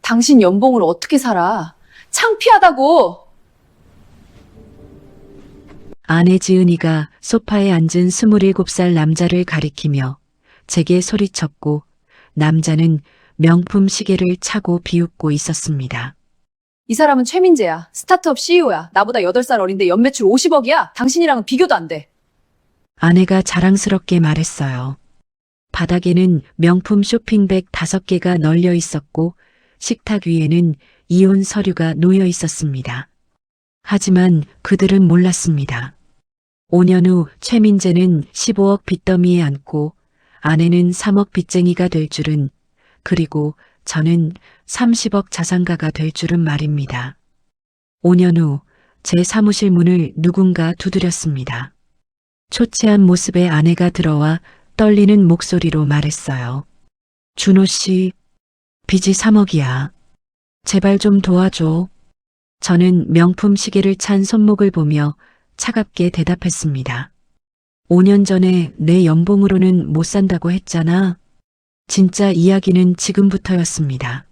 당신 연봉으로 어떻게 살아? 창피하다고! 아내 지은이가 소파에 앉은 27살 남자를 가리키며 제게 소리쳤고 남자는 명품 시계를 차고 비웃고 있었습니다. 이 사람은 최민재야. 스타트업 CEO야. 나보다 8살 어린데 연매출 50억이야. 당신이랑은 비교도 안 돼. 아내가 자랑스럽게 말했어요. 바닥에는 명품 쇼핑백 5개가 널려 있었고 식탁 위에는 이혼 서류가 놓여 있었습니다. 하지만 그들은 몰랐습니다. 5년 후 최민재는 15억 빚더미에 앉고 아내는 3억 빚쟁이가 될 줄은, 그리고 저는 30억 자산가가 될 줄은 말입니다. 5년 후 제 사무실 문을 누군가 두드렸습니다. 초췌한 모습의 아내가 들어와 떨리는 목소리로 말했어요. 준호 씨, 빚이 3억이야. 제발 좀 도와줘. 저는 명품 시계를 찬 손목을 보며 차갑게 대답했습니다. 5년 전에 내 연봉으로는 못 산다고 했잖아. 진짜 이야기는 지금부터였습니다.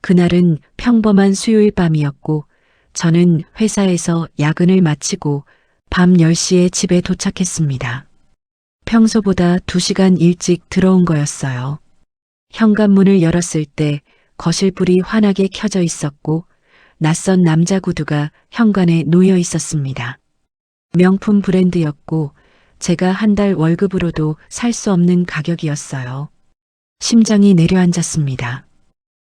그날은 평범한 수요일 밤이었고 저는 회사에서 야근을 마치고 밤 10시에 집에 도착했습니다. 평소보다 2시간 일찍 들어온 거였어요. 현관문을 열었을 때 거실 불이 환하게 켜져 있었고 낯선 남자 구두가 현관에 놓여 있었습니다. 명품 브랜드였고 제가 한 달 월급으로도 살 수 없는 가격이었어요. 심장이 내려앉았습니다.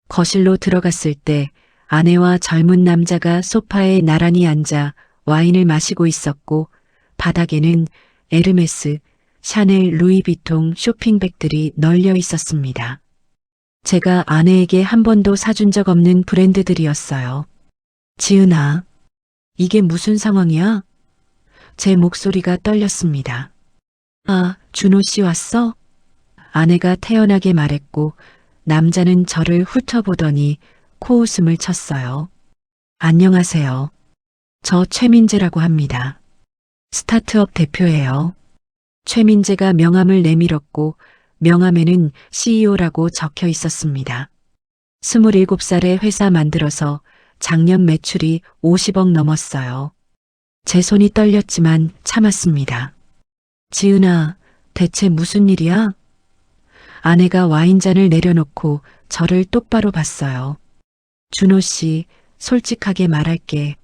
거실로 들어갔을 때 아내와 젊은 남자가 소파에 나란히 앉아 와인을 마시고 있었고 바닥에는 에르메스, 샤넬, 루이비통 쇼핑백들이 널려 있었습니다. 제가 아내에게 한 번도 사준 적 없는 브랜드들이었어요. 지은아, 이게 무슨 상황이야? 제 목소리가 떨렸습니다. 아, 준호 씨 왔어? 아내가 태연하게 말했고 남자는 저를 훑어보더니 코웃음을 쳤어요. 안녕하세요. 저 최민재라고 합니다. 스타트업 대표예요. 최민재가 명함을 내밀었고 명함에는 CEO라고 적혀 있었습니다. 27살에 회사 만들어서 작년 매출이 50억 넘었어요. 제 손이 떨렸지만 참았습니다. 지은아, 대체 무슨 일이야? 아내가 와인잔을 내려놓고 저를 똑바로 봤어요. 준호 씨, 솔직하게 말할게.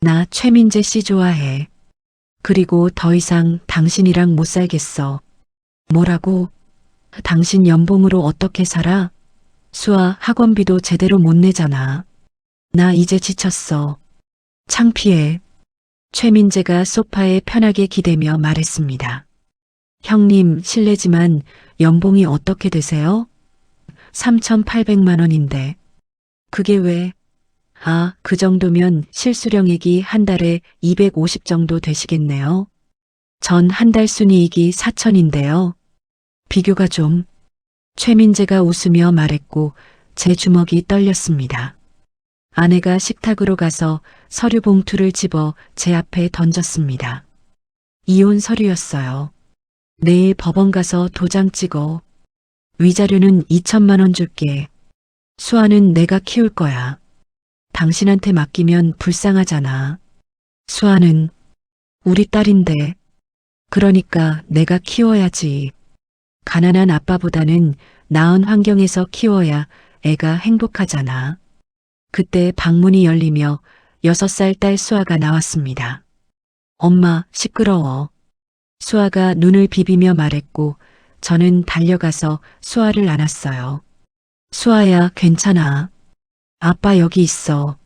나 최민재 씨 좋아해. 그리고 더 이상 당신이랑 못 살겠어. 뭐라고? 당신 연봉으로 어떻게 살아? 수아 학원비도 제대로 못 내잖아. 나 이제 지쳤어. 창피해. 최민재가 소파에 편하게 기대며 말했습니다. 형님, 실례지만 연봉이 어떻게 되세요? 3,800만 원인데. 그게 왜? 아, 그 정도면 실수령액이 한 달에 250 정도 되시겠네요. 전 한 달 순이익이 4천인데요. 비교가 좀. 최민재가 웃으며 말했고 제 주먹이 떨렸습니다. 아내가 식탁으로 가서 서류 봉투를 집어 제 앞에 던졌습니다. 이혼 서류였어요. 내일 법원 가서 도장 찍어. 위자료는 2천만 원 줄게. 수아는 내가 키울 거야. 당신한테 맡기면 불쌍하잖아. 수아는 우리 딸인데. 그러니까 내가 키워야지. 가난한 아빠보다는 나은 환경에서 키워야 애가 행복하잖아. 그때 방문이 열리며 6살 딸 수아가 나왔습니다. 엄마, 시끄러워. 수아가 눈을 비비며 말했고 저는 달려가서 수아를 안았어요. 수아야, 괜찮아. 아빠 여기 있어.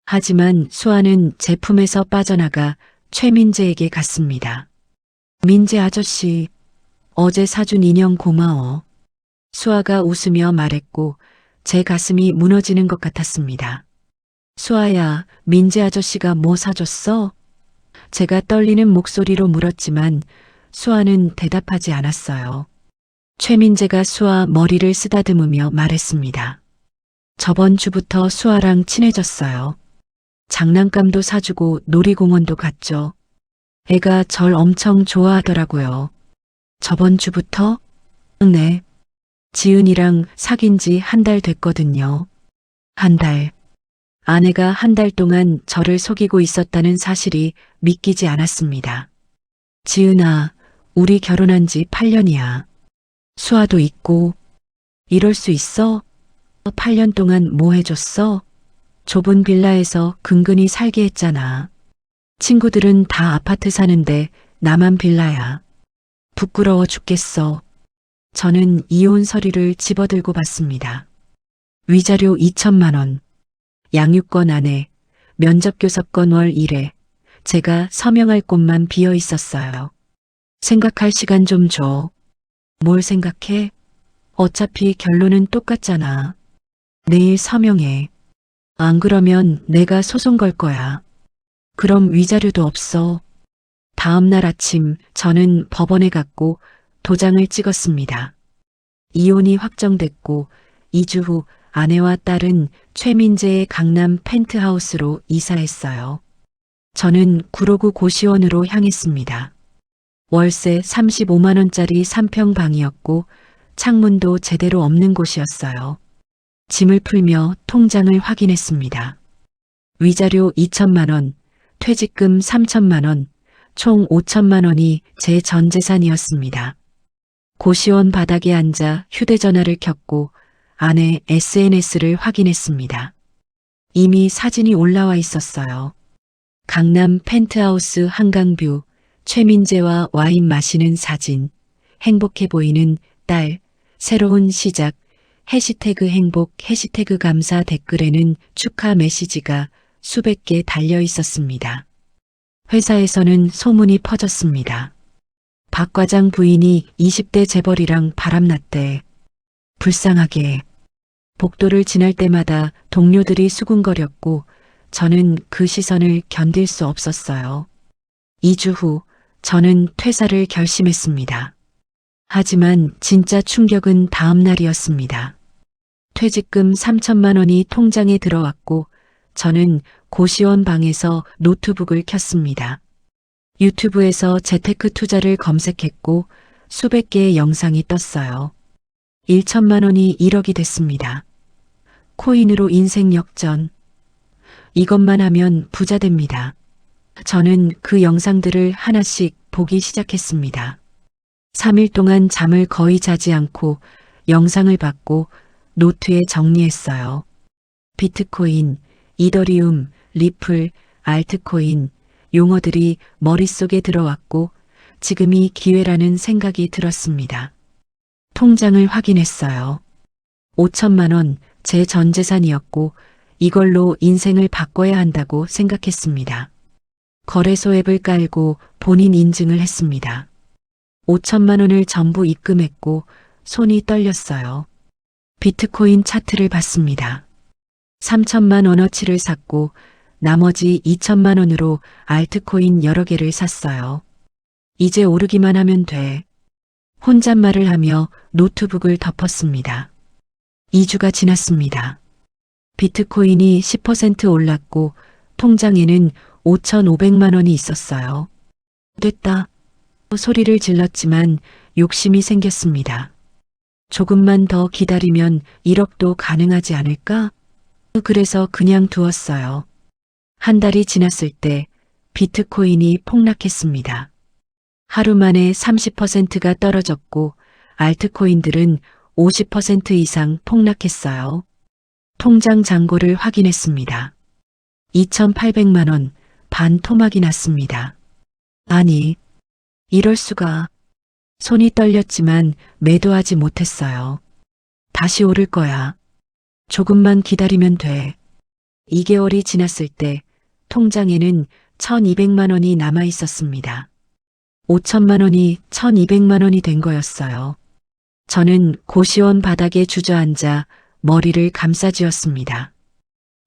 하지만 수아는 제 품에서 빠져나가 최민재에게 갔습니다. 민재 아저씨, 어제 사준 인형 고마워. 수아가 웃으며 말했고 제 가슴이 무너지는 것 같았습니다. 수아야, 민재 아저씨가 뭐 사줬어? 제가 떨리는 목소리로 물었지만 수아는 대답하지 않았어요. 최민재가 수아 머리를 쓰다듬으며 말했습니다. 저번 주부터 수아랑 친해졌어요. 장난감도 사주고 놀이공원도 갔죠. 애가 절 엄청 좋아하더라고요. 저번 주부터? 네. 지은이랑 사귄 지 한 달 됐거든요. 한 달. 아내가 한 달 동안 저를 속이고 있었다는 사실이 믿기지 않았습니다. 지은아, 우리 결혼한 지 8년이야. 수아도 있고, 이럴 수 있어? 8년 동안 뭐 해줬어? 좁은 빌라에서 근근히 살게 했잖아. 친구들은 다 아파트 사는데 나만 빌라야. 부끄러워 죽겠어. 저는 이혼 서류를 집어들고 봤습니다. 위자료 2천만 원, 양육권 아내, 면접교섭권 월 1회, 제가 서명할 곳만 비어 있었어요. 생각할 시간 좀 줘. 뭘 생각해? 어차피 결론은 똑같잖아. 내일 서명해. 안 그러면 내가 소송 걸 거야. 그럼 위자료도 없어. 다음 날 아침 저는 법원에 갔고 도장을 찍었습니다. 이혼이 확정됐고 2주 후 아내와 딸은 최민재의 강남 펜트하우스로 이사했어요. 저는 구로구 고시원으로 향했습니다. 월세 35만 원짜리 3평 방이었고 창문도 제대로 없는 곳이었어요. 짐을 풀며 통장을 확인했습니다. 위자료 2천만 원, 퇴직금 3천만 원, 총 5천만 원이 제 전 재산이었습니다. 고시원 바닥에 앉아 휴대전화를 켰고 아내 SNS를 확인했습니다. 이미 사진이 올라와 있었어요. 강남 펜트하우스 한강뷰, 최민재와 와인 마시는 사진, 행복해 보이는 딸, 새로운 시작, 해시태그 행복, 해시태그 감사 댓글에는 축하 메시지가 수백 개 달려 있었습니다. 회사에서는 소문이 퍼졌습니다. 박 과장 부인이 20대 재벌이랑 바람났대. 불쌍하게. 복도를 지날 때마다 동료들이 수군거렸고 저는 그 시선을 견딜 수 없었어요. 2주 후 저는 퇴사를 결심했습니다. 하지만 진짜 충격은 다음 날이었습니다. 퇴직금 3천만 원이 통장에 들어왔고 저는 고시원 방에서 노트북을 켰습니다. 유튜브에서 재테크 투자를 검색했고 수백 개의 영상이 떴어요. 1천만 원이 1억이 됐습니다. 코인으로 인생 역전. 이것만 하면 부자 됩니다. 저는 그 영상들을 하나씩 보기 시작했습니다. 3일 동안 잠을 거의 자지 않고 영상을 봤고 노트에 정리했어요. 비트코인, 이더리움, 리플, 알트코인, 용어들이 머릿속에 들어왔고 지금이 기회라는 생각이 들었습니다. 통장을 확인했어요. 5천만 원, 제 전 재산이었고 이걸로 인생을 바꿔야 한다고 생각했습니다. 거래소 앱을 깔고 본인 인증을 했습니다. 5천만 원을 전부 입금했고 손이 떨렸어요. 비트코인 차트를 봤습니다. 3천만 원어치를 샀고 나머지 2천만 원으로 알트코인 여러 개를 샀어요. 이제 오르기만 하면 돼. 혼잣말을 하며 노트북을 덮었습니다. 2주가 지났습니다. 비트코인이 10% 올랐고 통장에는 5,500만 원이 있었어요. 됐다. 소리를 질렀지만 욕심이 생겼습니다. 조금만 더 기다리면 1억도 가능하지 않을까? 그래서 그냥 두었어요. 한 달이 지났을 때 비트코인이 폭락했습니다. 하루 만에 30%가 떨어졌고 알트코인들은 50% 이상 폭락했어요. 통장 잔고를 확인했습니다. 2,800만 원, 반 토막이 났습니다. 아니, 이럴 수가. 손이 떨렸지만 매도하지 못했어요. 다시 오를 거야. 조금만 기다리면 돼. 2개월이 지났을 때 통장에는 1,200만 원이 남아 있었습니다. 5천만 원이 1,200만 원이 된 거였어요. 저는 고시원 바닥에 주저앉아 머리를 감싸쥐었습니다.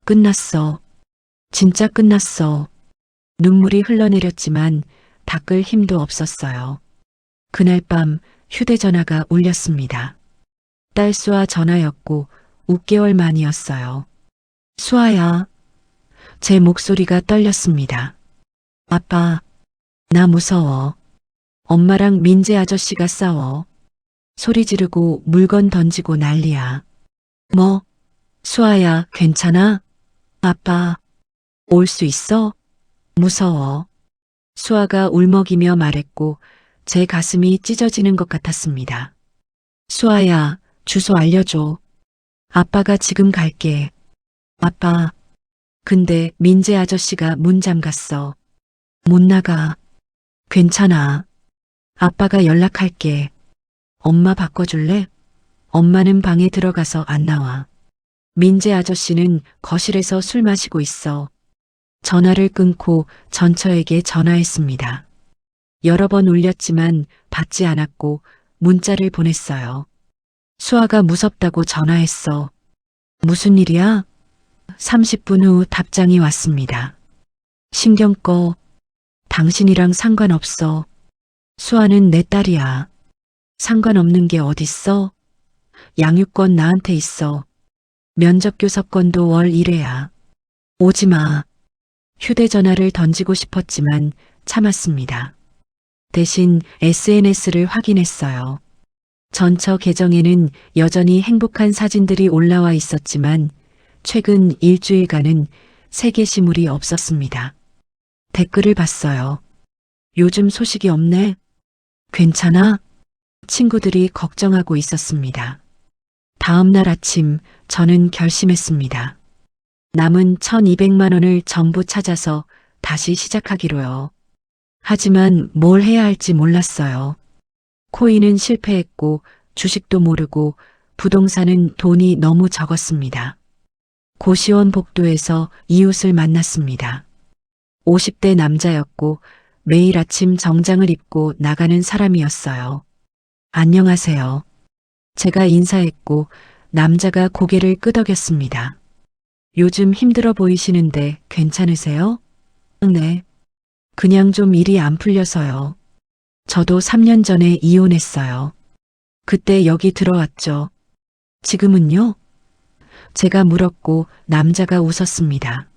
끝났어. 진짜 끝났어. 눈물이 흘러내렸지만 닦을 힘도 없었어요. 그날 밤 휴대전화가 울렸습니다. 딸 수아 전화였고 6개월 만이었어요. 수아야. 제 목소리가 떨렸습니다. 아빠, 나 무서워. 엄마랑 민재 아저씨가 싸워. 소리 지르고 물건 던지고 난리야. 뭐? 수아야, 괜찮아? 아빠, 올 수 있어? 무서워. 수아가 울먹이며 말했고 제 가슴이 찢어지는 것 같았습니다. 수아야, 주소 알려줘. 아빠가 지금 갈게. 아빠. 근데 민재 아저씨가 문 잠갔어. 못 나가. 괜찮아. 아빠가 연락할게. 엄마 바꿔줄래? 엄마는 방에 들어가서 안 나와. 민재 아저씨는 거실에서 술 마시고 있어. 전화를 끊고 전처에게 전화했습니다. 여러 번 울렸지만 받지 않았고 문자를 보냈어요. 수아가 무섭다고 전화했어. 무슨 일이야? 30분 후 답장이 왔습니다. 신경 꺼. 당신이랑 상관없어. 수아는 내 딸이야. 상관없는 게 어딨어? 양육권 나한테 있어. 면접교섭권도 월 1회야. 오지 마. 휴대전화를 던지고 싶었지만 참았습니다. 대신 SNS를 확인했어요. 전처 계정에는 여전히 행복한 사진들이 올라와 있었지만 최근 일주일간은 새 게시물이 없었습니다. 댓글을 봤어요. 요즘 소식이 없네. 괜찮아? 친구들이 걱정하고 있었습니다. 다음 날 아침 저는 결심했습니다. 남은 1200만 원을 전부 찾아서 다시 시작하기로요. 하지만 뭘 해야 할지 몰랐어요. 코인은 실패했고 주식도 모르고 부동산은 돈이 너무 적었습니다. 고시원 복도에서 이웃을 만났습니다. 50대 남자였고 매일 아침 정장을 입고 나가는 사람이었어요. 안녕하세요. 제가 인사했고 남자가 고개를 끄덕였습니다. 요즘 힘들어 보이시는데 괜찮으세요? 네. 그냥 좀 일이 안 풀려서요. 저도 3년 전에 이혼했어요. 그때 여기 들어왔죠. 지금은요? 제가 물었고 남자가 웃었습니다.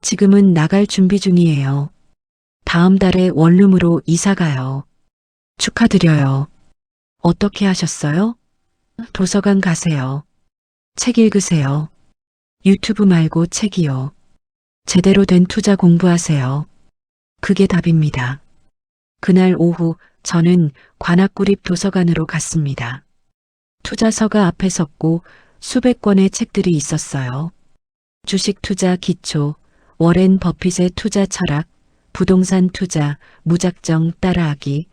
지금은 나갈 준비 중이에요. 다음 달에 원룸으로 이사 가요. 축하드려요. 어떻게 하셨어요? 도서관 가세요. 책 읽으세요. 유튜브 말고 책이요. 제대로 된 투자 공부하세요. 그게 답입니다. 그날 오후 저는 관악구립 도서관으로 갔습니다. 투자서가 앞에 섰고 수백 권의 책들이 있었어요. 주식 투자 기초, 워렌 버핏의 투자 철학, 부동산 투자, 무작정 따라하기,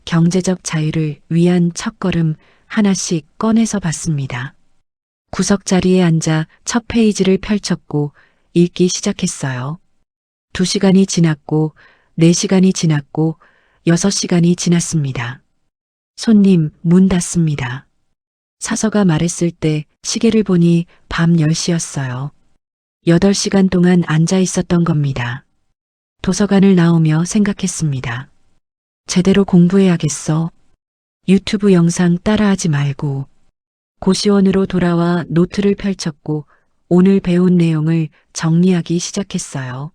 경제적 자유를 위한 첫걸음 하나씩 꺼내서 봤습니다. 구석자리에 앉아 첫 페이지를 펼쳤고 읽기 시작했어요. 2시간이 지났고 4시간이 지났고 6시간이 지났습니다. 손님, 문 닫습니다. 사서가 말했을 때 시계를 보니 밤 10시였어요. 8시간 동안 앉아 있었던 겁니다. 도서관을 나오며 생각했습니다. 제대로 공부해야겠어. 유튜브 영상 따라하지 말고. 고시원으로 돌아와 노트를 펼쳤고 오늘 배운 내용을 정리하기 시작했어요.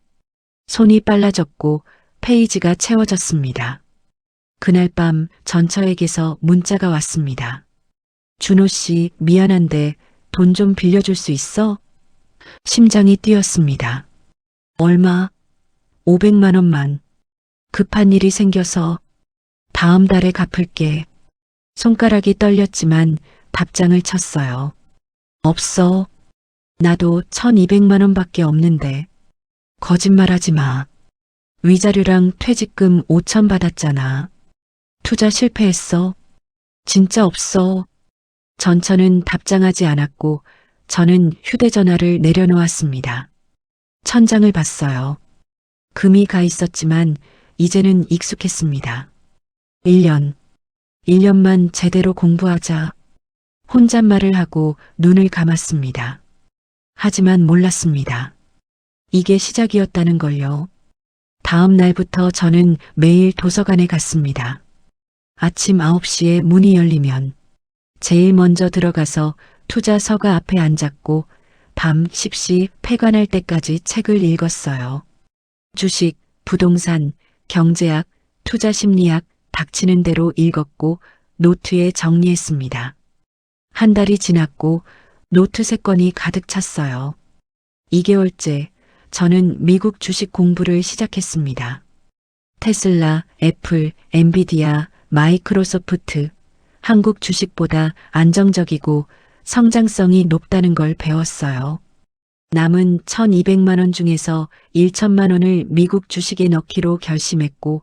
손이 빨라졌고 페이지가 채워졌습니다. 그날 밤 전처에게서 문자가 왔습니다. 준호 씨, 미안한데 돈 좀 빌려줄 수 있어? 심장이 뛰었습니다. 얼마? 500만 원만. 급한 일이 생겨서 다음 달에 갚을게. 손가락이 떨렸지만 답장을 쳤어요. 없어. 나도 1200만 원밖에 없는데. 거짓말하지 마. 위자료랑 퇴직금 5천 받았잖아. 투자 실패했어. 진짜 없어. 전처는 답장하지 않았고 저는 휴대전화를 내려놓았습니다. 천장을 봤어요. 금이 가 있었지만 이제는 익숙했습니다. 1년만 제대로 공부하자. 혼잣말을 하고 눈을 감았습니다. 하지만 몰랐습니다. 이게 시작이었다는 걸요. 다음 날부터 저는 매일 도서관에 갔습니다. 아침 9시에 문이 열리면 제일 먼저 들어가서 투자서가 앞에 앉았고 밤 10시 폐관할 때까지 책을 읽었어요. 주식, 부동산, 경제학, 투자심리학 닥치는 대로 읽었고 노트에 정리했습니다. 한 달이 지났고 노트 3건이 가득 찼어요. 2개월째 저는 미국 주식 공부를 시작했습니다. 테슬라, 애플, 엔비디아, 마이크로소프트, 한국 주식보다 안정적이고 성장성이 높다는 걸 배웠어요. 남은 1,200만 원 중에서 1천만 원을 미국 주식에 넣기로 결심했고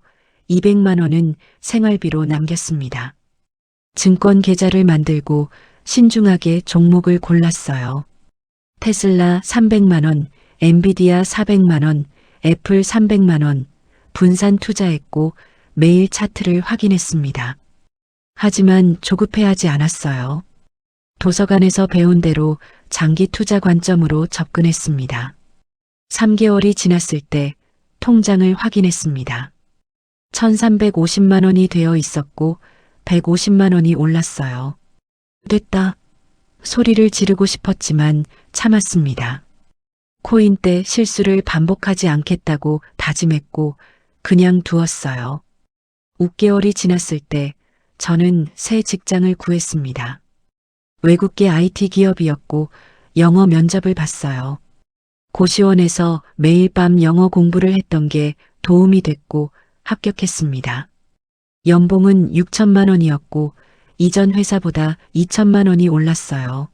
200만 원은 생활비로 남겼습니다. 증권 계좌를 만들고 신중하게 종목을 골랐어요. 테슬라 300만 원, 엔비디아 400만 원, 애플 300만 원, 분산 투자했고 매일 차트를 확인했습니다. 하지만 조급해하지 않았어요. 도서관에서 배운 대로 장기 투자 관점으로 접근했습니다. 3개월이 지났을 때 통장을 확인했습니다. 1,350만 원이 되어 있었고 150만 원이 올랐어요. 됐다. 소리를 지르고 싶었지만 참았습니다. 코인 때 실수를 반복하지 않겠다고 다짐했고 그냥 두었어요. 5개월이 지났을 때 저는 새 직장을 구했습니다. 외국계 IT 기업이었고 영어 면접을 봤어요. 고시원에서 매일 밤 영어 공부를 했던 게 도움이 됐고 합격했습니다. 연봉은 6천만 원이었고 이전 회사보다 2천만 원이 올랐어요.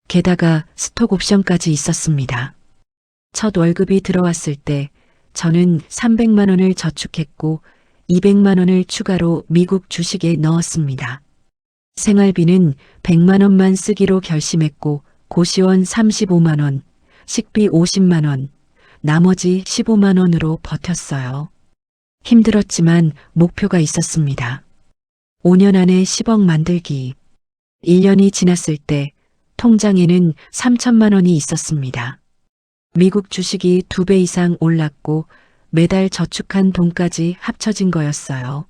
게다가 스톡 옵션까지 있었습니다. 첫 월급이 들어왔을 때 저는 300만 원을 저축했고 200만 원을 추가로 미국 주식에 넣었습니다. 생활비는 100만 원만 쓰기로 결심했고 고시원 35만 원, 식비 50만 원, 나머지 15만 원으로 버텼어요. 힘들었지만 목표가 있었습니다. 5년 안에 10억 만들기. 1년이 지났을 때 통장에는 3천만 원이 있었습니다. 미국 주식이 2배 이상 올랐고 매달 저축한 돈까지 합쳐진 거였어요.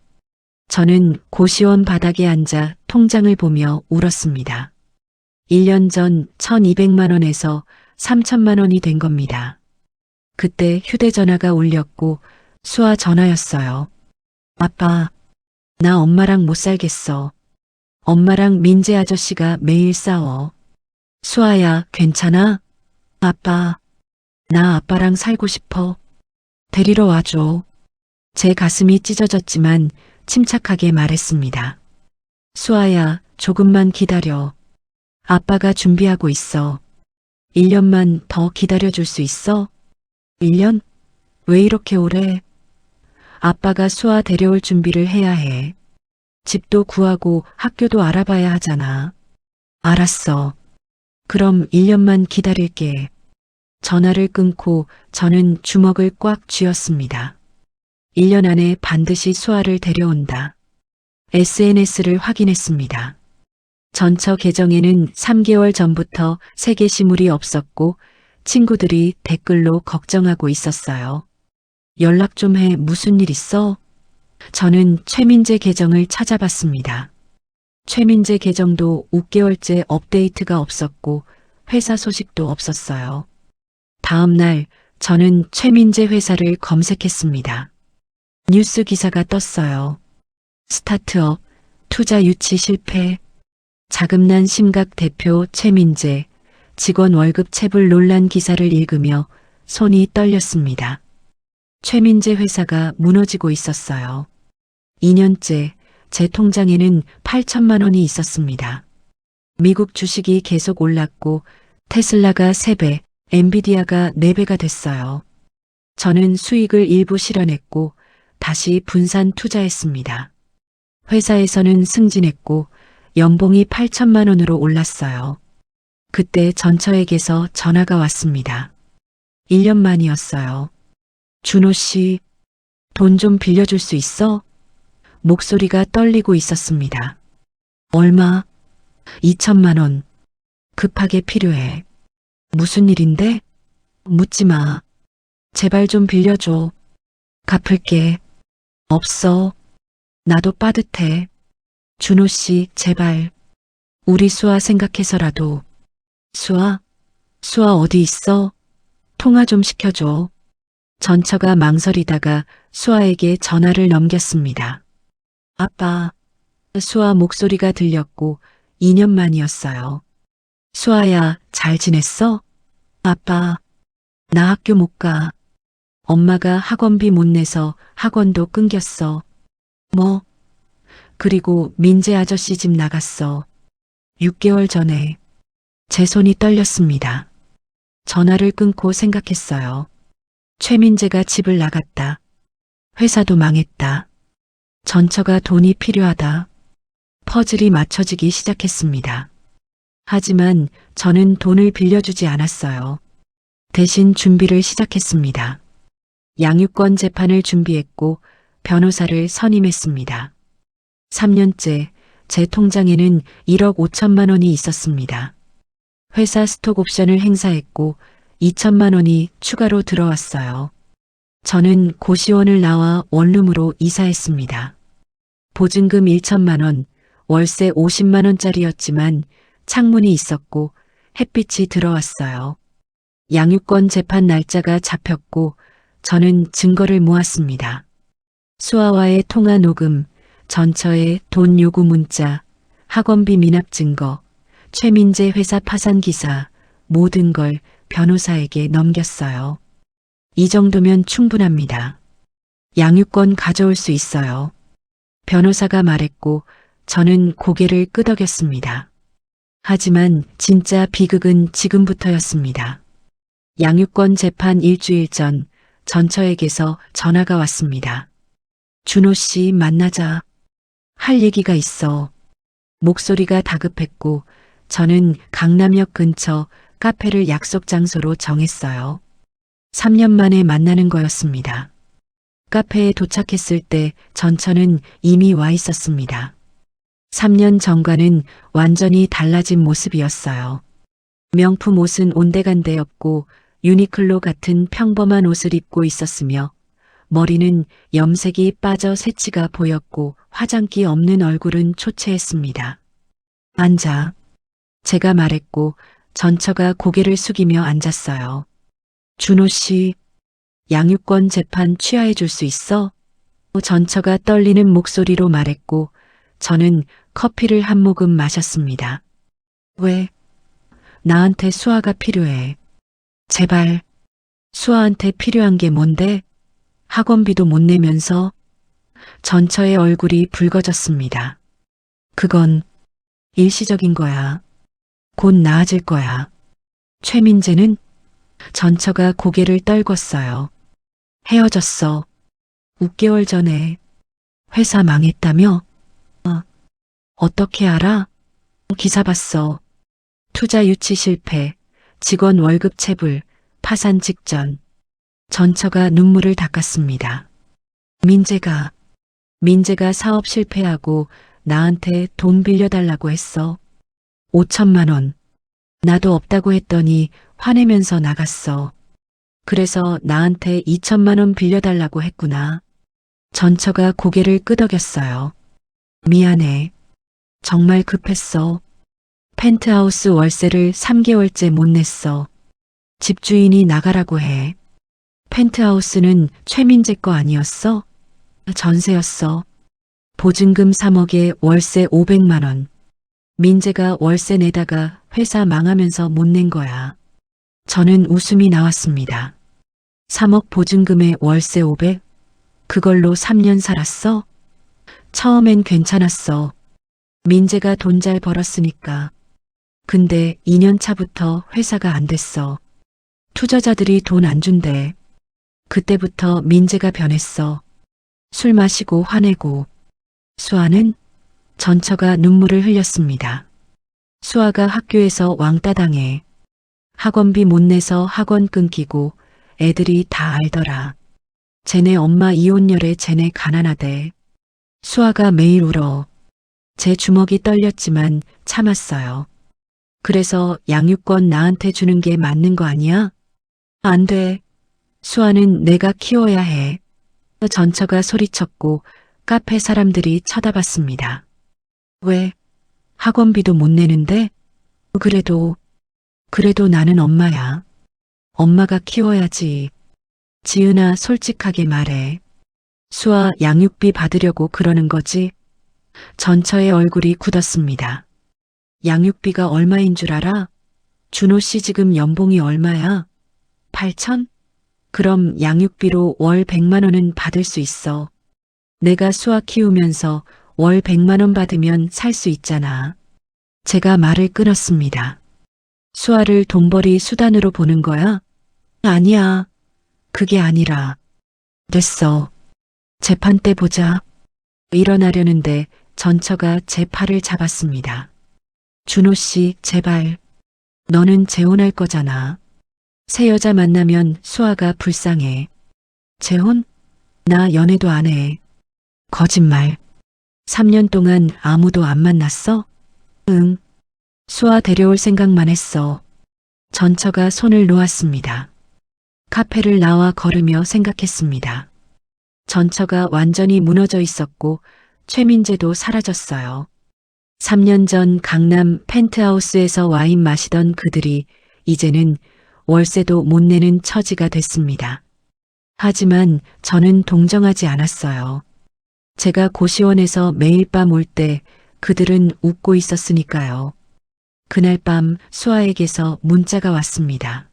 저는 고시원 바닥에 앉아 통장을 보며 울었습니다. 1년 전 1,200만 원에서 3천만 원이 된 겁니다. 그때 휴대전화가 울렸고 수아 전화였어요. 아빠, 나 엄마랑 못 살겠어. 엄마랑 민재 아저씨가 매일 싸워. 수아야, 괜찮아? 아빠, 나 아빠랑 살고 싶어. 데리러 와줘. 제 가슴이 찢어졌지만 침착하게 말했습니다. 수아야, 조금만 기다려. 아빠가 준비하고 있어. 1년만 더 기다려줄 수 있어? 1년? 왜 이렇게 오래? 아빠가 수아 데려올 준비를 해야 해. 집도 구하고 학교도 알아봐야 하잖아. 알았어. 그럼 1년만 기다릴게. 전화를 끊고 저는 주먹을 꽉 쥐었습니다. 1년 안에 반드시 수아를 데려온다. SNS를 확인했습니다. 전처 계정에는 3개월 전부터 새 게시물이 없었고 친구들이 댓글로 걱정하고 있었어요. 연락 좀 해. 무슨 일 있어? 저는 최민재 계정을 찾아봤습니다. 최민재 계정도 5개월째 업데이트가 없었고 회사 소식도 없었어요. 다음 날 저는 최민재 회사를 검색했습니다. 뉴스 기사가 떴어요. 스타트업, 투자 유치 실패, 자금난 심각 대표 최민재, 직원 월급 체불 논란 기사를 읽으며 손이 떨렸습니다. 최민재 회사가 무너지고 있었어요. 2년째 제 통장에는 8천만 원이 있었습니다. 미국 주식이 계속 올랐고 테슬라가 3배, 엔비디아가 4배가 됐어요. 저는 수익을 일부 실현했고 다시 분산 투자했습니다. 회사에서는 승진했고 연봉이 8천만 원으로 올랐어요. 그때 전처에게서 전화가 왔습니다. 1년 만이었어요. 준호 씨, 돈 좀 빌려줄 수 있어? 목소리가 떨리고 있었습니다. 얼마? 2천만 원. 급하게 필요해. 무슨 일인데? 묻지 마. 제발 좀 빌려줘. 갚을게. 없어. 나도 빠듯해. 준호 씨, 제발. 우리 수아 생각해서라도. 수아? 수아 어디 있어? 통화 좀 시켜줘. 전처가 망설이다가 수아에게 전화를 넘겼습니다. 아빠. 수아 목소리가 들렸고 2년 만이었어요. 수아야, 잘 지냈어? 아빠, 나 학교 못 가. 엄마가 학원비 못 내서 학원도 끊겼어. 뭐? 그리고 민재 아저씨 집 나갔어. 6개월 전에. 제 손이 떨렸습니다. 전화를 끊고 생각했어요. 최민재가 집을 나갔다. 회사도 망했다. 전처가 돈이 필요하다. 퍼즐이 맞춰지기 시작했습니다. 하지만 저는 돈을 빌려주지 않았어요. 대신 준비를 시작했습니다. 양육권 재판을 준비했고 변호사를 선임했습니다. 3년째 제 통장에는 1억 5천만 원이 있었습니다. 회사 스톡 옵션을 행사했고 2천만 원이 추가로 들어왔어요. 저는 고시원을 나와 원룸으로 이사했습니다. 보증금 1천만 원, 월세 50만 원짜리였지만 창문이 있었고 햇빛이 들어왔어요. 양육권 재판 날짜가 잡혔고 저는 증거를 모았습니다. 수아와의 통화 녹음, 전처의 돈 요구 문자, 학원비 미납 증거, 최민재 회사 파산 기사, 모든 걸 변호사에게 넘겼어요. 이 정도면 충분합니다. 양육권 가져올 수 있어요. 변호사가 말했고 저는 고개를 끄덕였습니다. 하지만 진짜 비극은 지금부터였습니다. 양육권 재판 일주일 전 전처에게서 전화가 왔습니다. 준호 씨 만나자. 할 얘기가 있어. 목소리가 다급했고 저는 강남역 근처 카페를 약속 장소로 정했어요. 3년 만에 만나는 거였습니다. 카페에 도착했을 때 전처는 이미 와 있었습니다. 3년 전과는 완전히 달라진 모습이었어요. 명품 옷은 온데간데 없고 유니클로 같은 평범한 옷을 입고 있었으며 머리는 염색이 빠져 새치가 보였고 화장기 없는 얼굴은 초췌했습니다. 앉아. 제가 말했고 전처가 고개를 숙이며 앉았어요. 준호 씨, 양육권 재판 취하해 줄 수 있어? 전처가 떨리는 목소리로 말했고 저는 커피를 한 모금 마셨습니다. 왜? 나한테 수아가 필요해. 제발. 수아한테 필요한 게 뭔데? 학원비도 못 내면서. 전처의 얼굴이 붉어졌습니다. 그건 일시적인 거야. 곧 나아질 거야. 최민재는? 전처가 고개를 떨궜어요. 헤어졌어. 6개월 전에. 회사 망했다며? 어떻게 알아? 기사 봤어. 투자 유치 실패, 직원 월급 체불, 파산 직전. 전처가 눈물을 닦았습니다. 민재가 사업 실패하고 나한테 돈 빌려달라고 했어. 5천만 원. 나도 없다고 했더니 화내면서 나갔어. 그래서 나한테 2천만 원 빌려달라고 했구나. 전처가 고개를 끄덕였어요. 미안해. 정말 급했어. 펜트하우스 월세를 3개월째 못 냈어. 집주인이 나가라고 해. 펜트하우스는 최민재 거 아니었어? 전세였어. 보증금 3억에 월세 500만 원. 민재가 월세 내다가 회사 망하면서 못 낸 거야. 저는 웃음이 나왔습니다. 3억 보증금에 월세 500? 그걸로 3년 살았어? 처음엔 괜찮았어. 민재가 돈 잘 벌었으니까. 근데 2년 차부터 회사가 안 됐어. 투자자들이 돈 안 준대. 그때부터 민재가 변했어. 술 마시고 화내고. 수아는? 전처가 눈물을 흘렸습니다. 수아가 학교에서 왕따 당해. 학원비 못 내서 학원 끊기고 애들이 다 알더라. 쟤네 엄마 이혼녀래 쟤네 가난하대. 수아가 매일 울어. 제 주먹이 떨렸지만 참았어요. 그래서 양육권 나한테 주는 게 맞는 거 아니야? 안 돼. 수아는 내가 키워야 해. 전처가 소리쳤고 카페 사람들이 쳐다봤습니다. 왜? 학원비도 못 내는데? 그래도 나는 엄마야. 엄마가 키워야지. 지은아 솔직하게 말해. 수아 양육비 받으려고 그러는 거지? 전처의 얼굴이 굳었습니다. 양육비가 얼마인 줄 알아? 준호 씨 지금 연봉이 얼마야? 8천? 그럼 양육비로 월 100만 원은 받을 수 있어. 내가 수아 키우면서 월 100만 원 받으면 살 수 있잖아. 제가 말을 끊었습니다. 수아를 돈벌이 수단으로 보는 거야? 아니야. 그게 아니라. 됐어. 재판 때 보자. 일어나려는데 전처가 제 팔을 잡았습니다. 준호 씨, 제발. 너는 재혼할 거잖아. 새 여자 만나면 수아가 불쌍해. 재혼? 나 연애도 안 해. 거짓말. 3년 동안 아무도 안 만났어? 응. 수아 데려올 생각만 했어. 전처가 손을 놓았습니다. 카페를 나와 걸으며 생각했습니다. 전처가 완전히 무너져 있었고 최민재도 사라졌어요. 3년 전 강남 펜트하우스에서 와인 마시던 그들이 이제는 월세도 못 내는 처지가 됐습니다. 하지만 저는 동정하지 않았어요. 제가 고시원에서 매일 밤 올 때 그들은 웃고 있었으니까요. 그날 밤 수아에게서 문자가 왔습니다.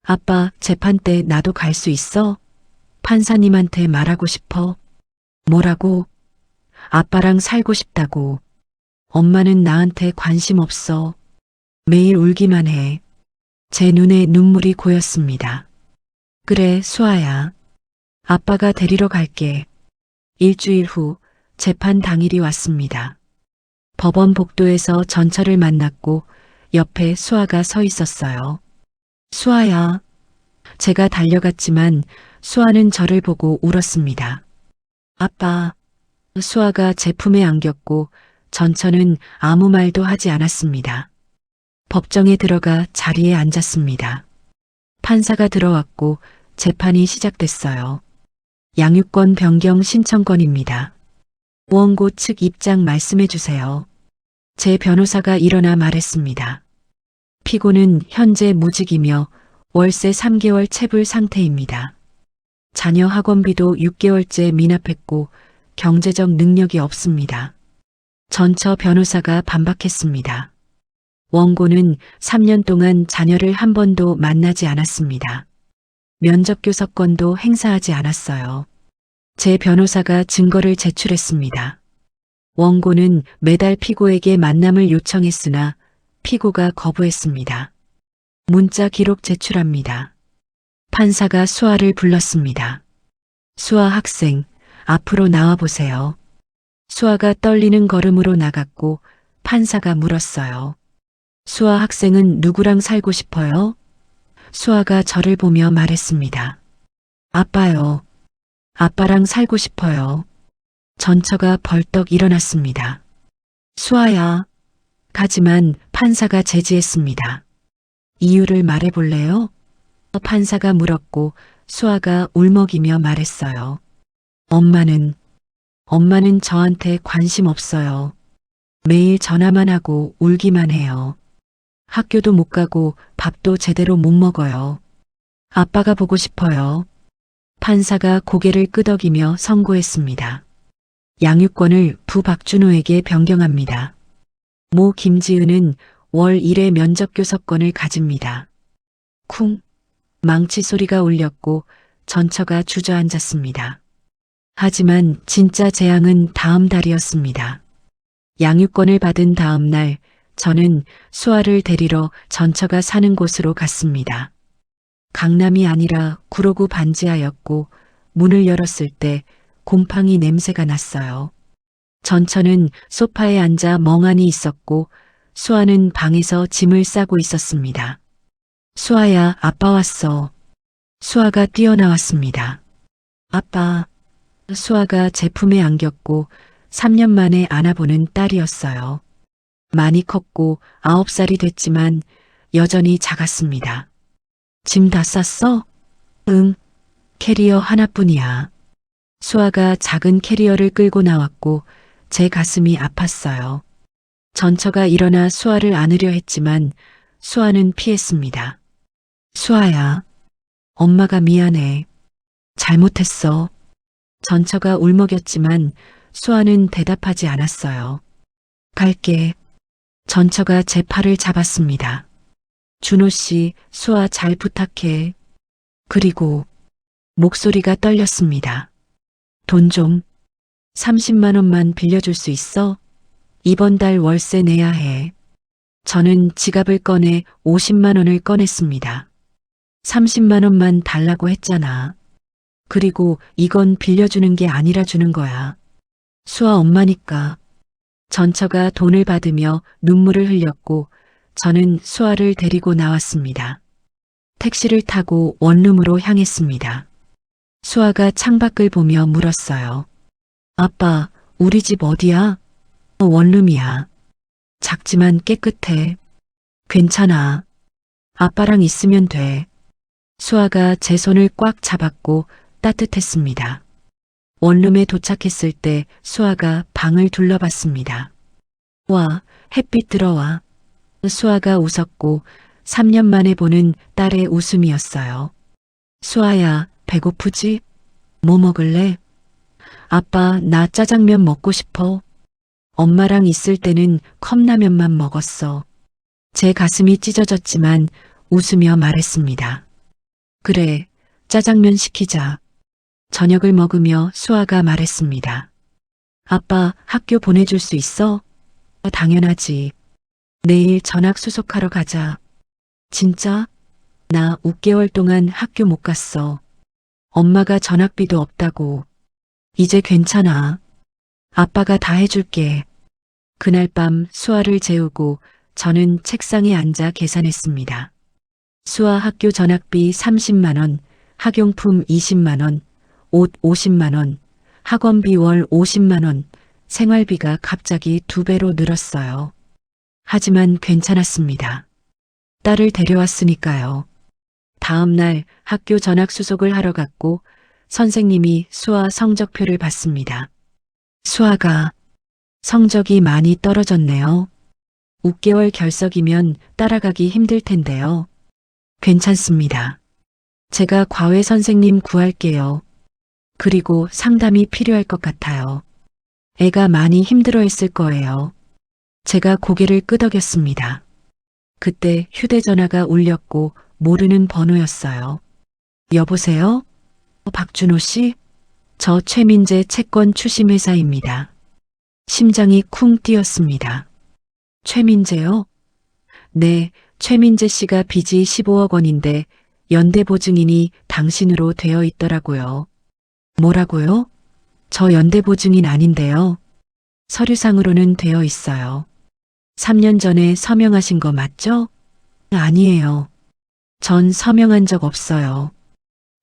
아빠, 재판 때 나도 갈 수 있어? 판사님한테 말하고 싶어. 뭐라고? 아빠랑 살고 싶다고. 엄마는 나한테 관심 없어. 매일 울기만 해. 제 눈에 눈물이 고였습니다. 그래, 수아야. 아빠가 데리러 갈게. 일주일 후 재판 당일이 왔습니다. 법원 복도에서 전처를 만났고 옆에 수아가 서 있었어요. 수아야. 제가 달려갔지만 수아는 저를 보고 울었습니다. 아빠. 수아가 제 품에 안겼고 전처는 아무 말도 하지 않았습니다. 법정에 들어가 자리에 앉았습니다. 판사가 들어왔고 재판이 시작됐어요. 양육권 변경 신청권입니다. 원고 측 입장 말씀해 주세요. 제 변호사가 일어나 말했습니다. 피고는 현재 무직이며 월세 3개월 체불 상태입니다. 자녀 학원비도 6개월째 미납했고 경제적 능력이 없습니다. 전처 변호사가 반박했습니다. 원고는 3년 동안 자녀를 한 번도 만나지 않았습니다. 면접교섭권도 행사하지 않았어요. 제 변호사가 증거를 제출했습니다. 원고는 매달 피고에게 만남을 요청했으나 피고가 거부했습니다. 문자 기록 제출합니다. 판사가 수아를 불렀습니다. 수아 학생, 앞으로 나와보세요. 수아가 떨리는 걸음으로 나갔고 판사가 물었어요. 수아 학생은 누구랑 살고 싶어요? 수아가 저를 보며 말했습니다. 아빠요. 아빠랑 살고 싶어요. 전처가 벌떡 일어났습니다. 수아야. 하지만 판사가 제지했습니다. 이유를 말해볼래요? 판사가 물었고 수아가 울먹이며 말했어요. 엄마는 저한테 관심 없어요. 매일 전화만 하고 울기만 해요. 학교도 못 가고 밥도 제대로 못 먹어요. 아빠가 보고 싶어요. 판사가 고개를 끄덕이며 선고했습니다. 양육권을 부 박준호에게 변경합니다. 모 김지은은 월 1회 면접교섭권을 가집니다. 쿵! 망치 소리가 울렸고 전처가 주저앉았습니다. 하지만 진짜 재앙은 다음 달이었습니다. 양육권을 받은 다음 날 저는 수아를 데리러 전처가 사는 곳으로 갔습니다. 강남이 아니라 구로구 반지하였고 문을 열었을 때 곰팡이 냄새가 났어요. 전처는 소파에 앉아 멍하니 있었고 수아는 방에서 짐을 싸고 있었습니다. 수아야, 아빠 왔어. 수아가 뛰어나왔습니다. 아빠. 수아가 제 품에 안겼고 3년 만에 안아보는 딸이었어요. 많이 컸고 9살이 됐지만 여전히 작았습니다. 짐 다 쌌어? 응. 캐리어 하나뿐이야. 수아가 작은 캐리어를 끌고 나왔고 제 가슴이 아팠어요. 전처가 일어나 수아를 안으려 했지만 수아는 피했습니다. 수아야. 엄마가 미안해. 잘못했어. 전처가 울먹였지만 수아는 대답하지 않았어요. 갈게. 전처가 제 팔을 잡았습니다. 준호 씨, 수아 잘 부탁해. 그리고 목소리가 떨렸습니다. 돈 좀 30만 원만 빌려줄 수 있어? 이번 달 월세 내야 해. 저는 지갑을 꺼내 50만 원을 꺼냈습니다. 30만 원만 달라고 했잖아. 그리고 이건 빌려주는 게 아니라 주는 거야. 수아 엄마니까. 전처가 돈을 받으며 눈물을 흘렸고 저는 수아를 데리고 나왔습니다. 택시를 타고 원룸으로 향했습니다. 수아가 창밖을 보며 물었어요. 아빠, 우리 집 어디야? 원룸이야. 작지만 깨끗해. 괜찮아. 아빠랑 있으면 돼. 수아가 제 손을 꽉 잡았고 따뜻했습니다. 원룸에 도착했을 때 수아가 방을 둘러봤습니다. 와, 햇빛 들어와. 수아가 웃었고 3년 만에 보는 딸의 웃음이었어요. 수아야, 배고프지? 뭐 먹을래? 아빠, 나 짜장면 먹고 싶어. 엄마랑 있을 때는 컵라면만 먹었어. 제 가슴이 찢어졌지만 웃으며 말했습니다. 그래, 짜장면 시키자. 저녁을 먹으며 수아가 말했습니다. 아빠, 학교 보내줄 수 있어? 당연하지. 내일 전학 수속하러 가자. 진짜? 나 6개월 동안 학교 못 갔어. 엄마가 전학비도 없다고. 이제 괜찮아. 아빠가 다 해줄게. 그날 밤 수아를 재우고 저는 책상에 앉아 계산했습니다. 수아 학교 전학비 30만 원, 학용품 20만 원, 옷 50만 원, 학원비 월 50만 원, 생활비가 갑자기 2배로 늘었어요. 하지만 괜찮았습니다. 딸을 데려왔으니까요. 다음 날 학교 전학 수속을 하러 갔고 선생님이 수아 성적표를 봤습니다. 수아가 성적이 많이 떨어졌네요. 6개월 결석이면 따라가기 힘들 텐데요. 괜찮습니다. 제가 과외 선생님 구할게요. 그리고 상담이 필요할 것 같아요. 애가 많이 힘들어했을 거예요. 제가 고개를 끄덕였습니다. 그때 휴대전화가 울렸고 모르는 번호였어요. 여보세요? 박준호 씨? 저 최민재 채권 추심회사입니다. 심장이 쿵 뛰었습니다. 최민재요? 네, 최민재 씨가 빚이 15억 원인데 연대보증인이 당신으로 되어 있더라고요. 뭐라고요? 저 연대보증인 아닌데요. 서류상으로는 되어 있어요. 3년 전에 서명하신 거 맞죠? 아니에요. 전 서명한 적 없어요.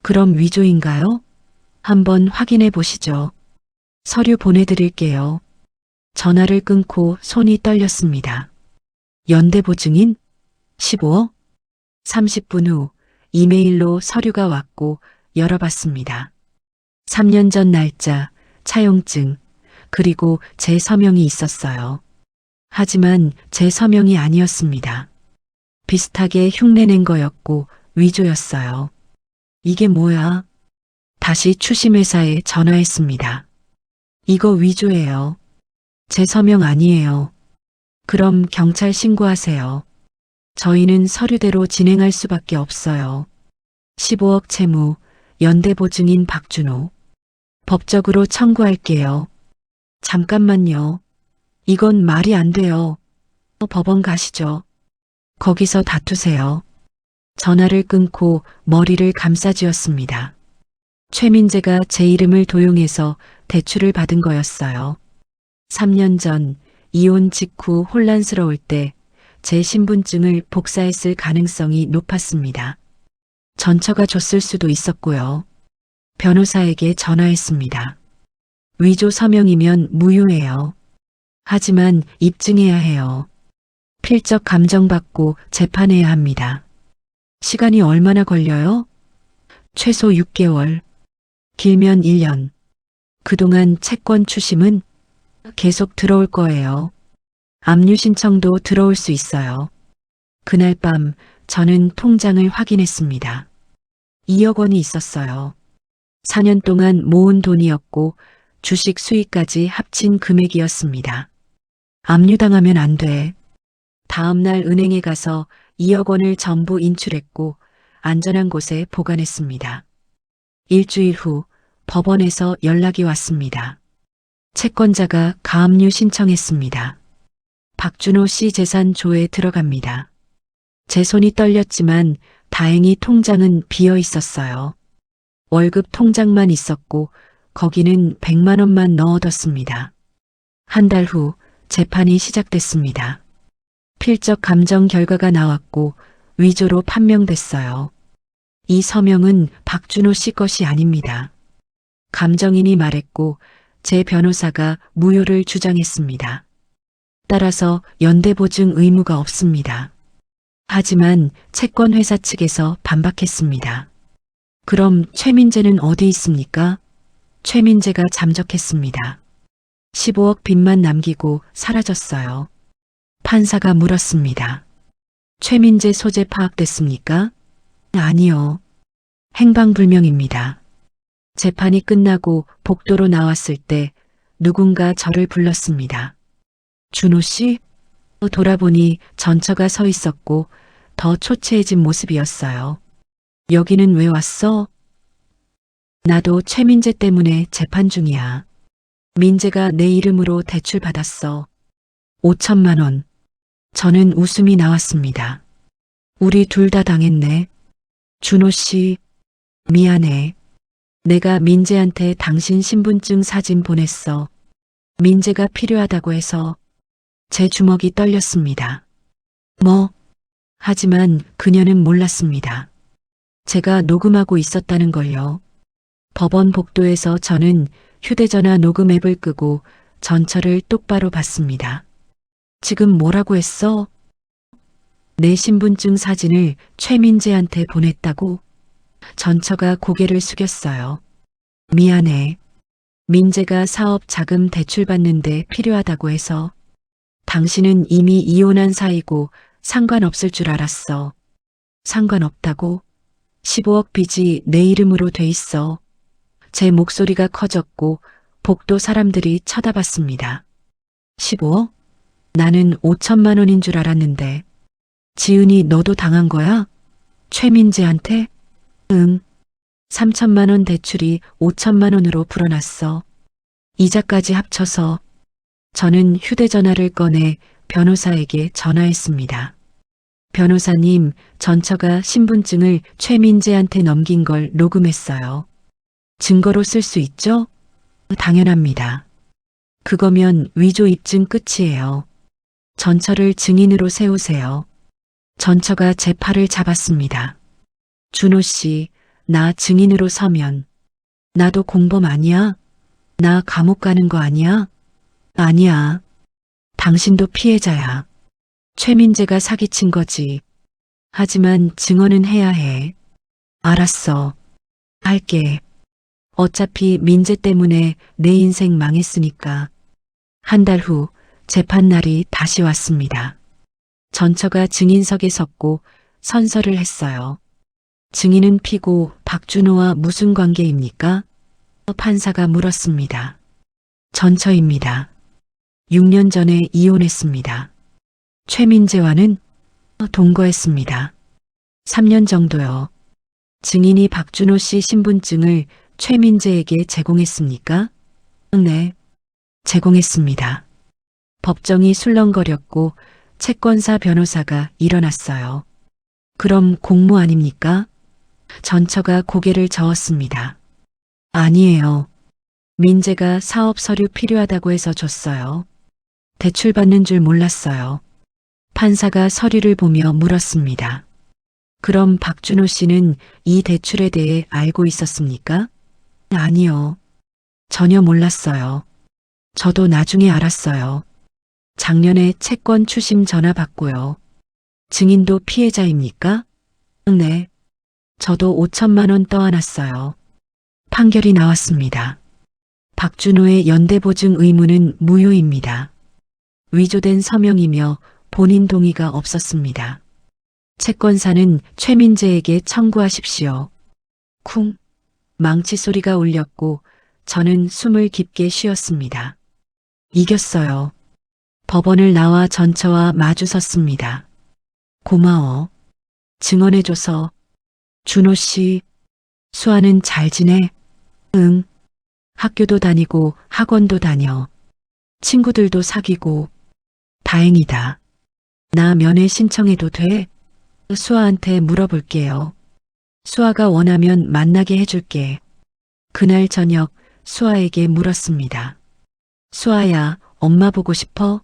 그럼 위조인가요? 한번 확인해 보시죠. 서류 보내드릴게요. 전화를 끊고 손이 떨렸습니다. 연대보증인? 15억? 30분 후 이메일로 서류가 왔고 열어봤습니다. 3년 전 날짜, 차용증, 그리고 제 서명이 있었어요. 하지만 제 서명이 아니었습니다. 비슷하게 흉내낸 거였고 위조였어요. 이게 뭐야? 다시 추심회사에 전화했습니다. 이거 위조예요. 제 서명 아니에요. 그럼 경찰 신고하세요. 저희는 서류대로 진행할 수밖에 없어요. 15억 채무, 연대보증인 박준호. 법적으로 청구할게요. 잠깐만요. 이건 말이 안 돼요. 법원 가시죠. 거기서 다투세요. 전화를 끊고 머리를 감싸쥐었습니다. 최민재가 제 이름을 도용해서 대출을 받은 거였어요. 3년 전 이혼 직후 혼란스러울 때 제 신분증을 복사했을 가능성이 높았습니다. 전처가 줬을 수도 있었고요. 변호사에게 전화했습니다. 위조 서명이면 무효해요. 하지만 입증해야 해요. 필적 감정받고 재판해야 합니다. 시간이 얼마나 걸려요? 최소 6개월, 길면 1년. 그동안 채권 추심은 계속 들어올 거예요. 압류 신청도 들어올 수 있어요. 그날 밤 저는 통장을 확인했습니다. 2억 원이 있었어요. 4년 동안 모은 돈이었고 주식 수익까지 합친 금액이었습니다. 압류당하면 안 돼. 다음 날 은행에 가서 2억 원을 전부 인출했고 안전한 곳에 보관했습니다. 일주일 후 법원에서 연락이 왔습니다. 채권자가 가압류 신청했습니다. 박준호 씨 재산 조에 들어갑니다. 제 손이 떨렸지만 다행히 통장은 비어 있었어요. 월급 통장만 있었고 거기는 100만 원만 넣어뒀습니다. 한 달 후 재판이 시작됐습니다. 필적 감정 결과가 나왔고 위조로 판명됐어요. 이 서명은 박준호 씨 것이 아닙니다. 감정인이 말했고 제 변호사가 무효를 주장했습니다. 따라서 연대보증 의무가 없습니다. 하지만 채권회사 측에서 반박했습니다. 그럼 최민재는 어디 있습니까? 최민재가 잠적했습니다. 15억 빚만 남기고 사라졌어요. 판사가 물었습니다. 최민재 소재 파악됐습니까? 아니요. 행방불명입니다. 재판이 끝나고 복도로 나왔을 때 누군가 저를 불렀습니다. 준호 씨? 돌아보니 전처가 서 있었고 더 초췌해진 모습이었어요. 여기는 왜 왔어? 나도 최민재 때문에 재판 중이야. 민재가 내 이름으로 대출 받았어. 5천만 원. 저는 웃음이 나왔습니다. 우리 둘 다 당했네. 준호 씨, 미안해. 내가 민재한테 당신 신분증 사진 보냈어. 민재가 필요하다고 해서 제 주먹이 떨렸습니다. 뭐? 하지만 그녀는 몰랐습니다. 제가 녹음하고 있었다는 걸요. 법원 복도에서 저는 휴대전화 녹음 앱을 끄고 전처를 똑바로 봤습니다. 지금 뭐라고 했어? 내 신분증 사진을 최민재한테 보냈다고? 전처가 고개를 숙였어요. 미안해. 민재가 사업 자금 대출받는데 필요하다고 해서. 당신은 이미 이혼한 사이고 상관없을 줄 알았어. 상관없다고? 15억 빚이 내 이름으로 돼 있어. 제 목소리가 커졌고 복도 사람들이 쳐다봤습니다. 15억? 나는 5천만 원인 줄 알았는데. 지은이 너도 당한 거야? 최민재한테? 응. 3천만 원 대출이 5천만 원으로 불어났어. 이자까지 합쳐서. 저는 휴대전화를 꺼내 변호사에게 전화했습니다. 변호사님, 전처가 신분증을 최민재한테 넘긴 걸 녹음했어요. 증거로 쓸 수 있죠? 당연합니다. 그거면 위조 입증 끝이에요. 전처를 증인으로 세우세요. 전처가 제 팔을 잡았습니다. 준호 씨, 나 증인으로 서면 나도 공범 아니야? 나 감옥 가는 거 아니야? 아니야. 당신도 피해자야. 최민재가 사기친 거지. 하지만 증언은 해야 해. 알았어. 할게. 어차피 민재 때문에 내 인생 망했으니까. 한 달 후 재판 날이 다시 왔습니다. 전처가 증인석에 섰고 선서를 했어요. 증인은 피고 박준호와 무슨 관계입니까? 판사가 물었습니다. 전처입니다. 6년 전에 이혼했습니다. 최민재와는 동거했습니다. 3년 정도요. 증인이 박준호 씨 신분증을 최민재에게 제공했습니까? 네, 제공했습니다. 법정이 술렁거렸고 채권사 변호사가 일어났어요. 그럼 공모 아닙니까? 전처가 고개를 저었습니다. 아니에요. 민재가 사업 서류 필요하다고 해서 줬어요. 대출받는 줄 몰랐어요. 판사가 서류를 보며 물었습니다. 그럼 박준호 씨는 이 대출에 대해 알고 있었습니까? 아니요. 전혀 몰랐어요. 저도 나중에 알았어요. 작년에 채권 추심 전화 받고요. 증인도 피해자입니까? 네. 저도 5천만 원 떠안았어요. 판결이 나왔습니다. 박준호의 연대보증 의무는 무효입니다. 위조된 서명이며 본인 동의가 없었습니다. 채권사는 최민재에게 청구하십시오. 쿵. 망치 소리가 울렸고 저는 숨을 깊게 쉬었습니다. 이겼어요. 법원을 나와 전처와 마주 섰습니다. 고마워. 증언해줘서. 준호 씨, 수아는 잘 지내? 응. 학교도 다니고 학원도 다녀. 친구들도 사귀고. 다행이다. 나 면회 신청해도 돼? 수아한테 물어볼게요. 수아가 원하면 만나게 해줄게. 그날 저녁 수아에게 물었습니다. 수아야, 엄마 보고 싶어?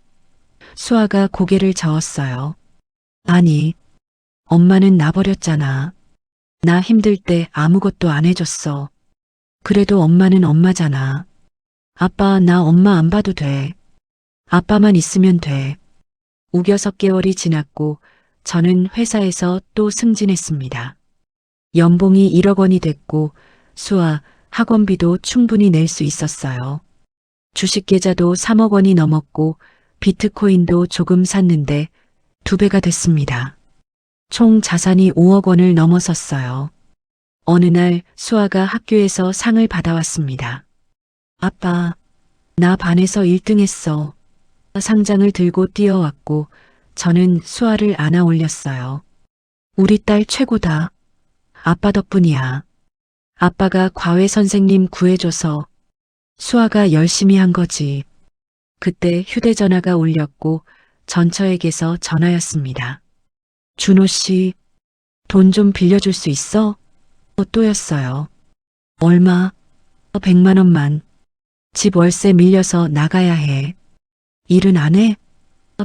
수아가 고개를 저었어요. 아니, 엄마는 나 버렸잖아. 나 힘들 때 아무것도 안 해줬어. 그래도 엄마는 엄마잖아. 아빠, 나 엄마 안 봐도 돼. 아빠만 있으면 돼. 우겨 석 개월이 지났고 저는 회사에서 또 승진했습니다. 연봉이 1억 원이 됐고 수아 학원비도 충분히 낼 수 있었어요. 주식 계좌도 3억 원이 넘었고 비트코인도 조금 샀는데 2배가 됐습니다. 총 자산이 5억 원을 넘어섰어요. 어느 날 수아가 학교에서 상을 받아왔습니다. 아빠, 나 반에서 1등 했어. 상장을 들고 뛰어왔고 저는 수아를 안아 올렸어요. 우리 딸 최고다. 아빠 덕분이야. 아빠가 과외 선생님 구해줘서 수아가 열심히 한 거지. 그때 휴대전화가 울렸고 전처에게서 전화였습니다. 준호 씨, 돈 좀 빌려줄 수 있어? 또였어요. 얼마? 100만 원만. 집 월세 밀려서 나가야 해. 일은 안 해?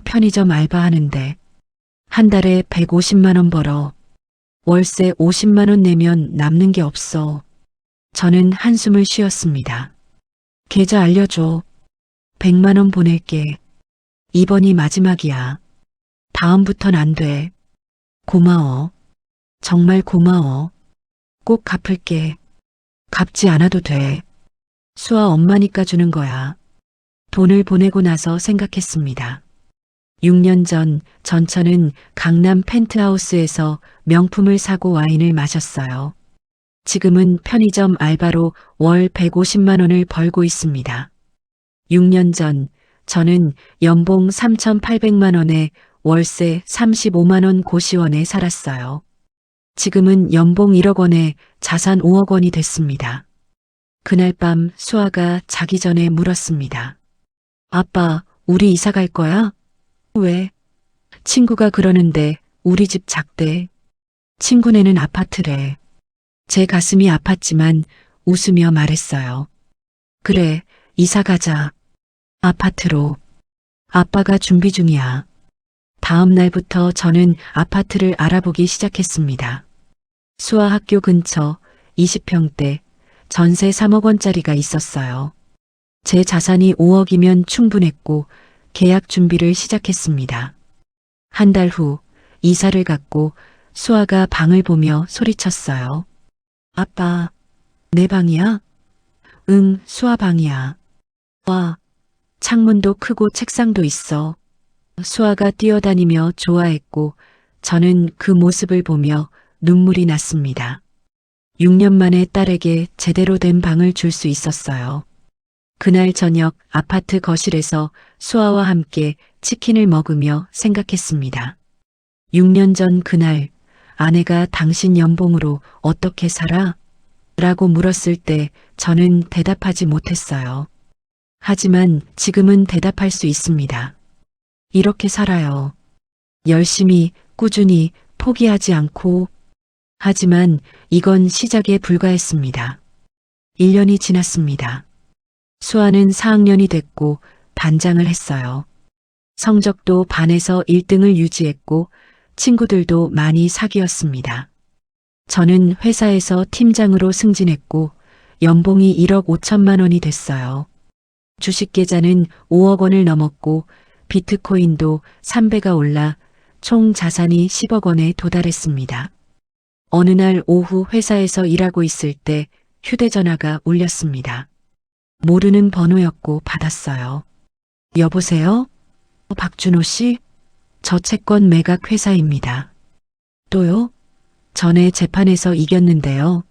편의점 알바하는데. 한 달에 150만 원 벌어. 월세 50만 원 내면 남는 게 없어. 저는 한숨을 쉬었습니다. 계좌 알려줘. 100만 원 보낼게. 이번이 마지막이야. 다음부턴 안 돼. 고마워. 정말 고마워. 꼭 갚을게. 갚지 않아도 돼. 수아 엄마니까 주는 거야. 돈을 보내고 나서 생각했습니다. 6년 전 전처는 강남 펜트하우스에서 명품을 사고 와인을 마셨어요. 지금은 편의점 알바로 월 150만 원을 벌고 있습니다. 6년 전 저는 연봉 3,800만 원에 월세 35만 원 고시원에 살았어요. 지금은 연봉 1억 원에 자산 5억 원이 됐습니다. 그날 밤 수아가 자기 전에 물었습니다. 아빠, 우리 이사 갈 거야? 왜? 친구가 그러는데 우리 집 작대. 친구네는 아파트래. 제 가슴이 아팠지만 웃으며 말했어요. 그래, 이사 가자. 아파트로. 아빠가 준비 중이야. 다음 날부터 저는 아파트를 알아보기 시작했습니다. 수아 학교 근처 20평대 전세 3억 원짜리가 있었어요. 제 자산이 5억이면 충분했고 계약 준비를 시작했습니다. 한 달 후 이사를 갔고 수아가 방을 보며 소리쳤어요. 아빠, 내 방이야? 응, 수아 방이야. 와, 창문도 크고 책상도 있어. 수아가 뛰어다니며 좋아했고 저는 그 모습을 보며 눈물이 났습니다. 6년 만에 딸에게 제대로 된 방을 줄 수 있었어요. 그날 저녁 아파트 거실에서 수아와 함께 치킨을 먹으며 생각했습니다. 6년 전 그날 아내가 당신 연봉으로 어떻게 살아? 라고 물었을 때 저는 대답하지 못했어요. 하지만 지금은 대답할 수 있습니다. 이렇게 살아요. 열심히, 꾸준히, 포기하지 않고. 하지만 이건 시작에 불과했습니다. 1년이 지났습니다. 수아는 4학년이 됐고 반장을 했어요. 성적도 반에서 1등을 유지했고 친구들도 많이 사귀었습니다. 저는 회사에서 팀장으로 승진했고 연봉이 1억 5천만 원이 됐어요. 주식 계좌는 5억 원을 넘었고 비트코인도 3배가 올라 총 자산이 10억 원에 도달했습니다. 어느 날 오후 회사에서 일하고 있을 때 휴대전화가 울렸습니다. 모르는 번호였고 받았어요. 여보세요? 박준호 씨? 저 채권 매각 회사입니다. 또요? 전에 재판에서 이겼는데요.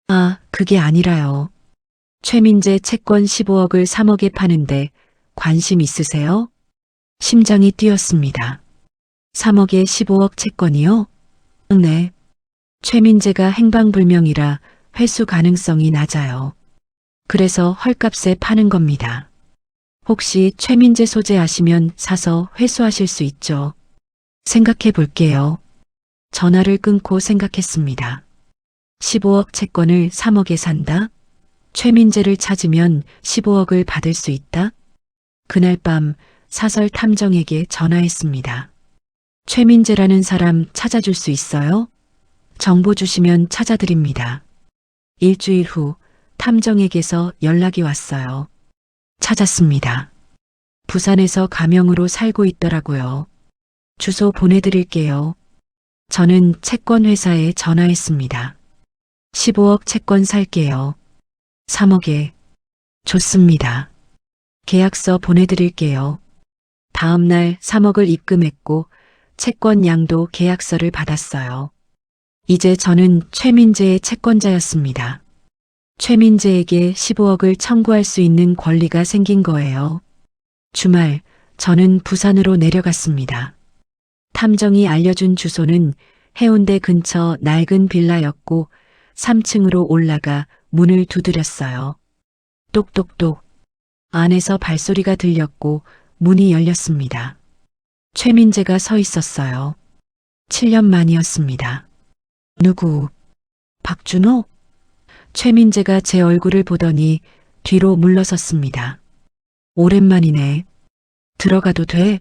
아, 그게 아니라요. 최민재 채권 15억을 3억에 파는데 관심 있으세요? 심장이 뛰었습니다. 3억에 15억 채권이요? 네. 최민재가 행방불명이라 회수 가능성이 낮아요. 그래서 헐값에 파는 겁니다. 혹시 최민재 소재 아시면 사서 회수하실 수 있죠? 생각해 볼게요. 전화를 끊고 생각했습니다. 15억 채권을 3억에 산다? 최민재를 찾으면 15억을 받을 수 있다? 그날 밤 사설 탐정에게 전화했습니다. 최민재라는 사람 찾아줄 수 있어요? 정보 주시면 찾아드립니다. 일주일 후 탐정에게서 연락이 왔어요. 찾았습니다. 부산에서 가명으로 살고 있더라고요. 주소 보내드릴게요. 저는 채권 회사에 전화했습니다. 15억 채권 살게요. 3억에. 좋습니다. 계약서 보내드릴게요. 다음 날 3억을 입금했고 채권 양도 계약서를 받았어요. 이제 저는 최민재의 채권자였습니다. 최민재에게 15억을 청구할 수 있는 권리가 생긴 거예요. 주말 저는 부산으로 내려갔습니다. 탐정이 알려준 주소는 해운대 근처 낡은 빌라였고 3층으로 올라가 문을 두드렸어요. 똑똑똑. 안에서 발소리가 들렸고 문이 열렸습니다. 최민재가 서 있었어요. 7년 만이었습니다. 누구? 박준호? 최민재가 제 얼굴을 보더니 뒤로 물러섰습니다. 오랜만이네. 들어가도 돼?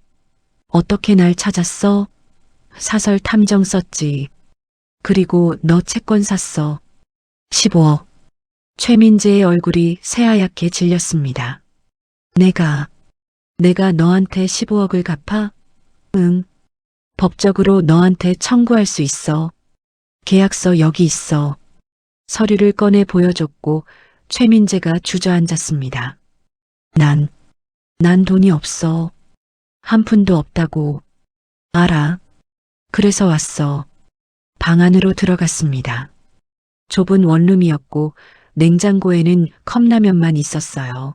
어떻게 날 찾았어? 사설 탐정 썼지. 그리고 너 채권 샀어. 15억. 최민재의 얼굴이 새하얗게 질렸습니다. 내가 너한테 15억을 갚아? 응. 법적으로 너한테 청구할 수 있어. 계약서 여기 있어. 서류를 꺼내 보여줬고 최민재가 주저앉았습니다. 난 돈이 없어. 한 푼도 없다고. 알아. 그래서 왔어. 방 안으로 들어갔습니다. 좁은 원룸이었고 냉장고에는 컵라면만 있었어요.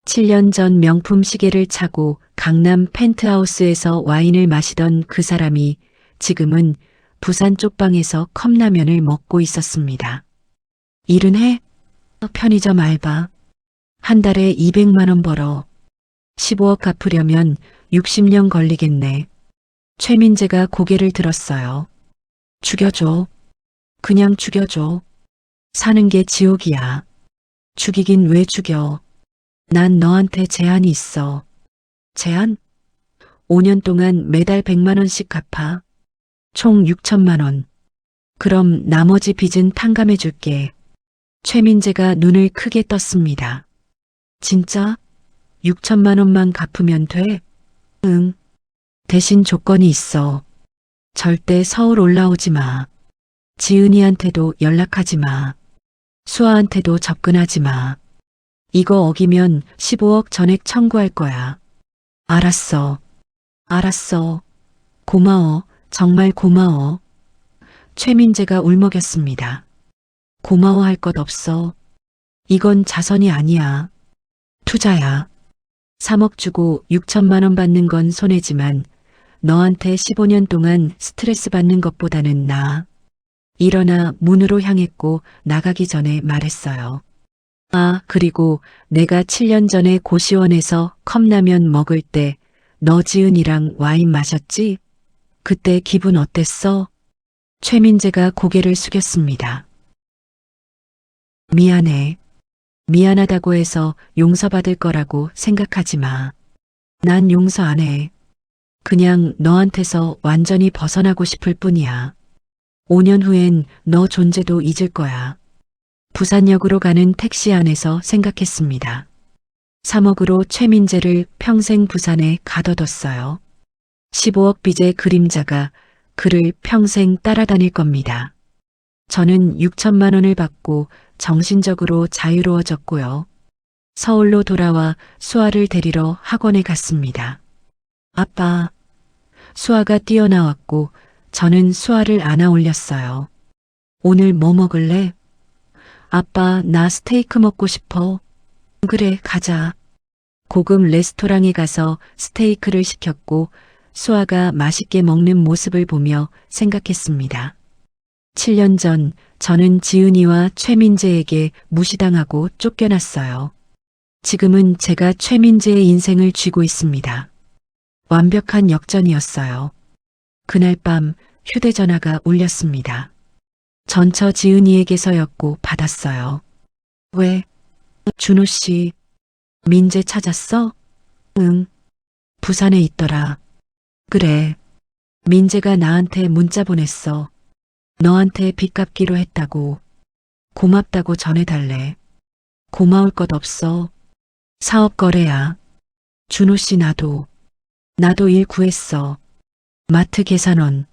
7년 전 명품 시계를 차고 강남 펜트하우스에서 와인을 마시던 그 사람이 지금은 부산 쪽방에서 컵라면을 먹고 있었습니다. 일은 해? 편의점 알바. 한 달에 200만 원 벌어. 15억 갚으려면 60년 걸리겠네. 최민재가 고개를 들었어요. 죽여줘. 그냥 죽여줘. 사는 게 지옥이야. 죽이긴 왜 죽여. 난 너한테 제한이 있어. 제한? 5년 동안 매달 100만 원씩 갚아. 총 6천만 원. 그럼 나머지 빚은 탕감해 줄게. 최민재가 눈을 크게 떴습니다. 진짜? 6천만 원만 갚으면 돼? 응. 대신 조건이 있어. 절대 서울 올라오지 마. 지은이한테도 연락하지 마. 수아한테도 접근하지 마. 이거 어기면 15억 전액 청구할 거야. 알았어. 알았어. 고마워. 정말 고마워. 최민재가 울먹였습니다. 고마워할 것 없어. 이건 자선이 아니야. 투자야. 3억 주고 6천만 원 받는 건 손해지만 너한테 15년 동안 스트레스 받는 것보다는 나아. 일어나 문으로 향했고 나가기 전에 말했어요. 아, 그리고 내가 7년 전에 고시원에서 컵라면 먹을 때 너 지은이랑 와인 마셨지? 그때 기분 어땠어? 최민재가 고개를 숙였습니다. 미안해. 미안하다고 해서 용서받을 거라고 생각하지 마. 난 용서 안 해. 그냥 너한테서 완전히 벗어나고 싶을 뿐이야. 5년 후엔 너 존재도 잊을 거야. 부산역으로 가는 택시 안에서 생각했습니다. 3억으로 최민재를 평생 부산에 가둬뒀어요. 15억 빚의 그림자가 그를 평생 따라다닐 겁니다. 저는 6천만 원을 받고 정신적으로 자유로워졌고요. 서울로 돌아와 수아를 데리러 학원에 갔습니다. 아빠. 수아가 뛰어나왔고 저는 수아를 안아 올렸어요. 오늘 뭐 먹을래? 아빠, 나 스테이크 먹고 싶어. 그래, 가자. 고급 레스토랑에 가서 스테이크를 시켰고 수아가 맛있게 먹는 모습을 보며 생각했습니다. 7년 전 저는 지은이와 최민재에게 무시당하고 쫓겨났어요. 지금은 제가 최민재의 인생을 쥐고 있습니다. 완벽한 역전이었어요. 그날 밤 휴대전화가 울렸습니다. 전처 지은이에게서였고 받았어요. 왜? 준호 씨, 민재 찾았어? 응. 부산에 있더라. 그래. 민재가 나한테 문자 보냈어. 너한테 빚 갚기로 했다고. 고맙다고 전해달래. 고마울 것 없어. 사업 거래야. 준호 씨 나도 일 구했어. 마트 계산원.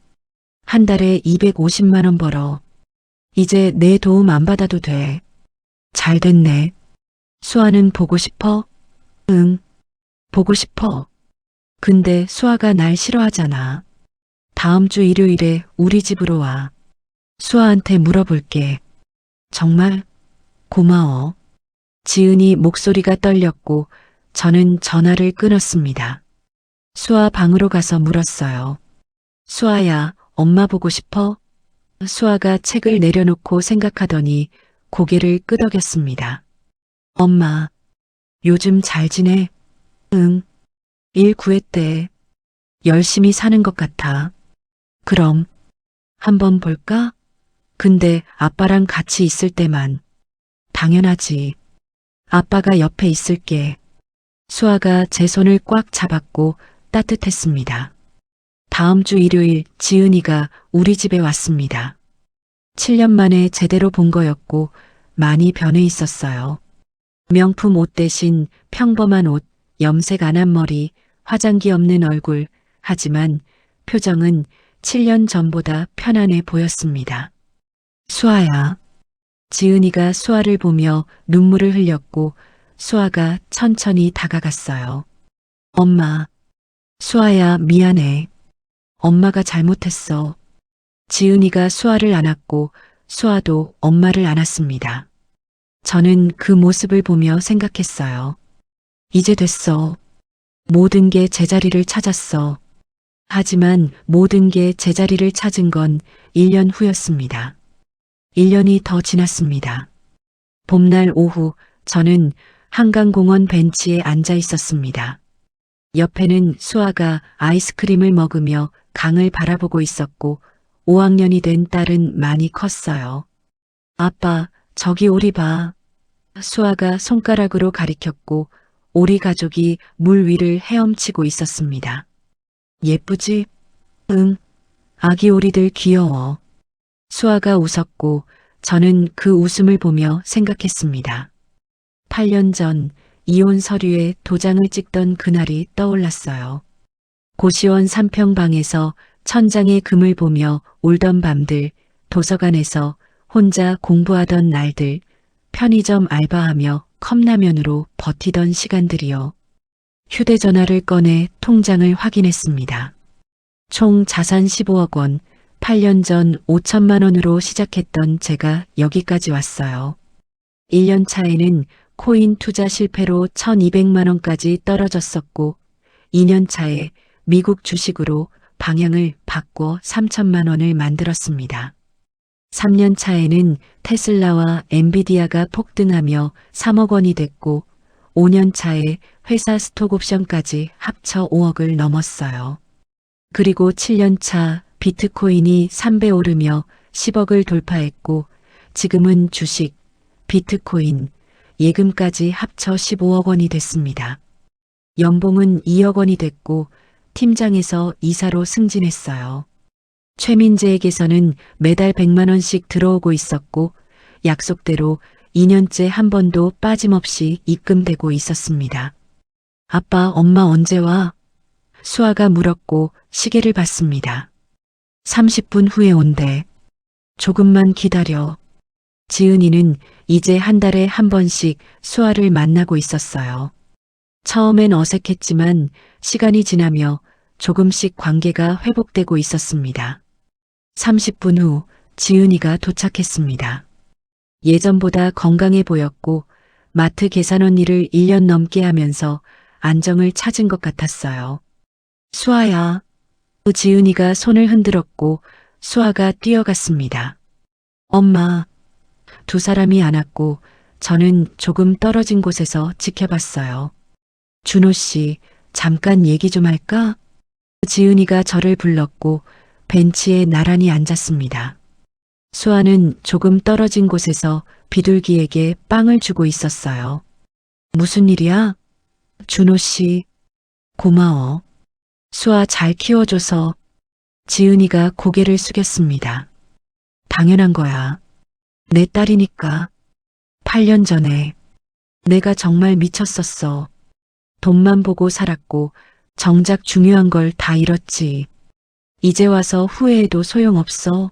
한 달에 250만 원 벌어. 이제 내 도움 안 받아도 돼. 잘 됐네. 수아는 보고 싶어? 응. 보고 싶어. 근데 수아가 날 싫어하잖아. 다음 주 일요일에 우리 집으로 와. 수아한테 물어볼게. 정말? 고마워. 지은이 목소리가 떨렸고 저는 전화를 끊었습니다. 수아 방으로 가서 물었어요. 수아야, 엄마 보고 싶어? 수아가 책을 내려놓고 생각하더니 고개를 끄덕였습니다. 엄마, 요즘 잘 지내? 응. 일 구했대. 열심히 사는 것 같아. 그럼 한번 볼까? 근데 아빠랑 같이 있을 때만. 당연하지. 아빠가 옆에 있을게. 수아가 제 손을 꽉 잡았고 따뜻했습니다. 다음 주 일요일 지은이가 우리 집에 왔습니다. 7년 만에 제대로 본 거였고 많이 변해 있었어요. 명품 옷 대신 평범한 옷, 염색 안 한 머리, 화장기 없는 얼굴, 하지만 표정은 7년 전보다 편안해 보였습니다. 수아야. 지은이가 수아를 보며 눈물을 흘렸고 수아가 천천히 다가갔어요. 엄마. 수아야, 미안해. 엄마가 잘못했어. 지은이가 수아를 안았고 수아도 엄마를 안았습니다. 저는 그 모습을 보며 생각했어요. 이제 됐어. 모든 게 제자리를 찾았어. 하지만 모든 게 제자리를 찾은 건 1년 후였습니다. 1년이 더 지났습니다. 봄날 오후 저는 한강공원 벤치에 앉아 있었습니다. 옆에는 수아가 아이스크림을 먹으며 강을 바라보고 있었고 5학년이 된 딸은 많이 컸어요. 아빠, 저기 오리 봐. 수아가 손가락으로 가리켰고 오리 가족이 물 위를 헤엄치고 있었습니다. 예쁘지? 응. 아기 오리들 귀여워. 수아가 웃었고 저는 그 웃음을 보며 생각했습니다. 8년 전 이혼 서류에 도장을 찍던 그날이 떠올랐어요. 고시원 3평방에서 천장의 금을 보며 울던 밤들, 도서관에서 혼자 공부하던 날들, 편의점 알바하며 컵라면으로 버티던 시간들이요. 휴대전화를 꺼내 통장을 확인했습니다. 총 자산 15억 원, 8년 전 5천만 원으로 시작했던 제가 여기까지 왔어요. 1년 차에는 코인 투자 실패로 1,200만 원까지 떨어졌었고 2년 차에 미국 주식으로 방향을 바꿔 3천만 원을 만들었습니다. 3년 차에는 테슬라와 엔비디아가 폭등하며 3억 원이 됐고 5년 차에 회사 스톡옵션까지 합쳐 5억을 넘었어요. 그리고 7년 차 비트코인이 3배 오르며 10억을 돌파했고 지금은 주식, 비트코인, 예금까지 합쳐 15억 원이 됐습니다. 연봉은 2억 원이 됐고 팀장에서 이사로 승진했어요. 최민재에게서는 매달 100만 원씩 들어오고 있었고 약속대로 2년째 한 번도 빠짐없이 입금되고 있었습니다. 아빠, 엄마 언제 와? 수아가 물었고 시계를 봤습니다. 30분 후에 온대. 조금만 기다려. 지은이는 이제 한 달에 한 번씩 수아를 만나고 있었어요. 처음엔 어색했지만 시간이 지나며 조금씩 관계가 회복되고 있었습니다. 30분 후 지은이가 도착했습니다. 예전보다 건강해 보였고 마트 계산원 일을 1년 넘게 하면서 안정을 찾은 것 같았어요. 수아야, 지은이가 손을 흔들었고 수아가 뛰어갔습니다. 엄마. 두 사람이 안았고 저는 조금 떨어진 곳에서 지켜봤어요. 준호 씨, 잠깐 얘기 좀 할까? 지은이가 저를 불렀고 벤치에 나란히 앉았습니다. 수아는 조금 떨어진 곳에서 비둘기에게 빵을 주고 있었어요. 무슨 일이야? 준호 씨, 고마워. 수아 잘 키워줘서. 지은이가 고개를 숙였습니다. 당연한 거야. 내 딸이니까. 8년 전에 내가 정말 미쳤었어. 돈만 보고 살았고 정작 중요한 걸 다 잃었지. 이제 와서 후회해도 소용없어.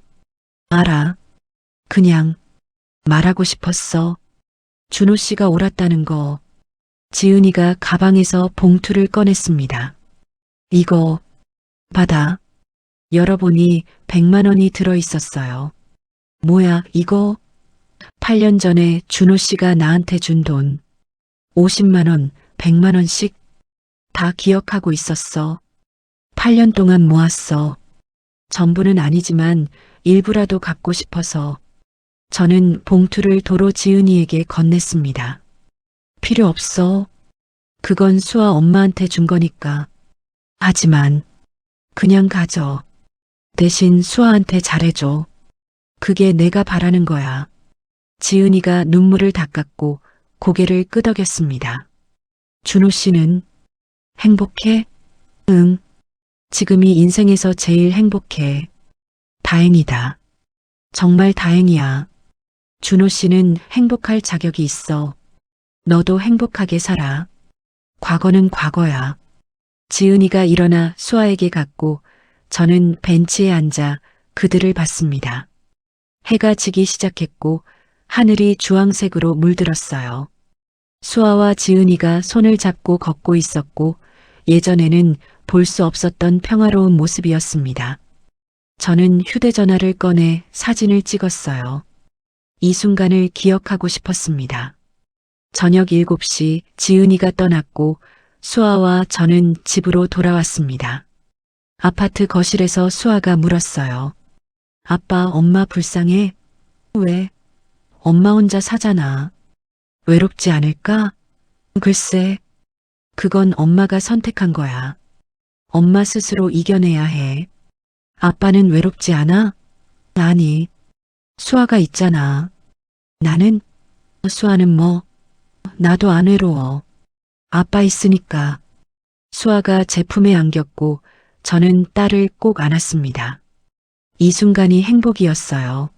알아. 그냥 말하고 싶었어. 준호 씨가 옳았다는 거. 지은이가 가방에서 봉투를 꺼냈습니다. 이거 받아. 열어보니 100만 원이 들어있었어요. 뭐야 이거? 8년 전에 준호 씨가 나한테 준 돈. 50만 원, 100만 원씩 다 기억하고 있었어. 8년 동안 모았어. 전부는 아니지만 일부라도 갖고 싶어서. 저는 봉투를 도로 지은이에게 건넸습니다. 필요 없어. 그건 수아 엄마한테 준 거니까. 하지만 그냥 가져. 대신 수아한테 잘해줘. 그게 내가 바라는 거야. 지은이가 눈물을 닦았고 고개를 끄덕였습니다. 준호 씨는 행복해? 응. 지금이 인생에서 제일 행복해. 다행이다. 정말 다행이야. 준호 씨는 행복할 자격이 있어. 너도 행복하게 살아. 과거는 과거야. 지은이가 일어나 수아에게 갔고 저는 벤치에 앉아 그들을 봤습니다. 해가 지기 시작했고 하늘이 주황색으로 물들었어요. 수아와 지은이가 손을 잡고 걷고 있었고 예전에는 볼 수 없었던 평화로운 모습이었습니다. 저는 휴대전화를 꺼내 사진을 찍었어요. 이 순간을 기억하고 싶었습니다. 저녁 7시 지은이가 떠났고 수아와 저는 집으로 돌아왔습니다. 아파트 거실에서 수아가 물었어요. 아빠, 엄마 불쌍해? 왜? 엄마 혼자 사잖아. 외롭지 않을까? 글쎄, 그건 엄마가 선택한 거야. 엄마 스스로 이겨내야 해. 아빠는 외롭지 않아? 아니, 수아가 있잖아. 나는? 수아는 뭐? 나도 안 외로워. 아빠 있으니까. 수아가 제 품에 안겼고 저는 딸을 꼭 안았습니다. 이 순간이 행복이었어요.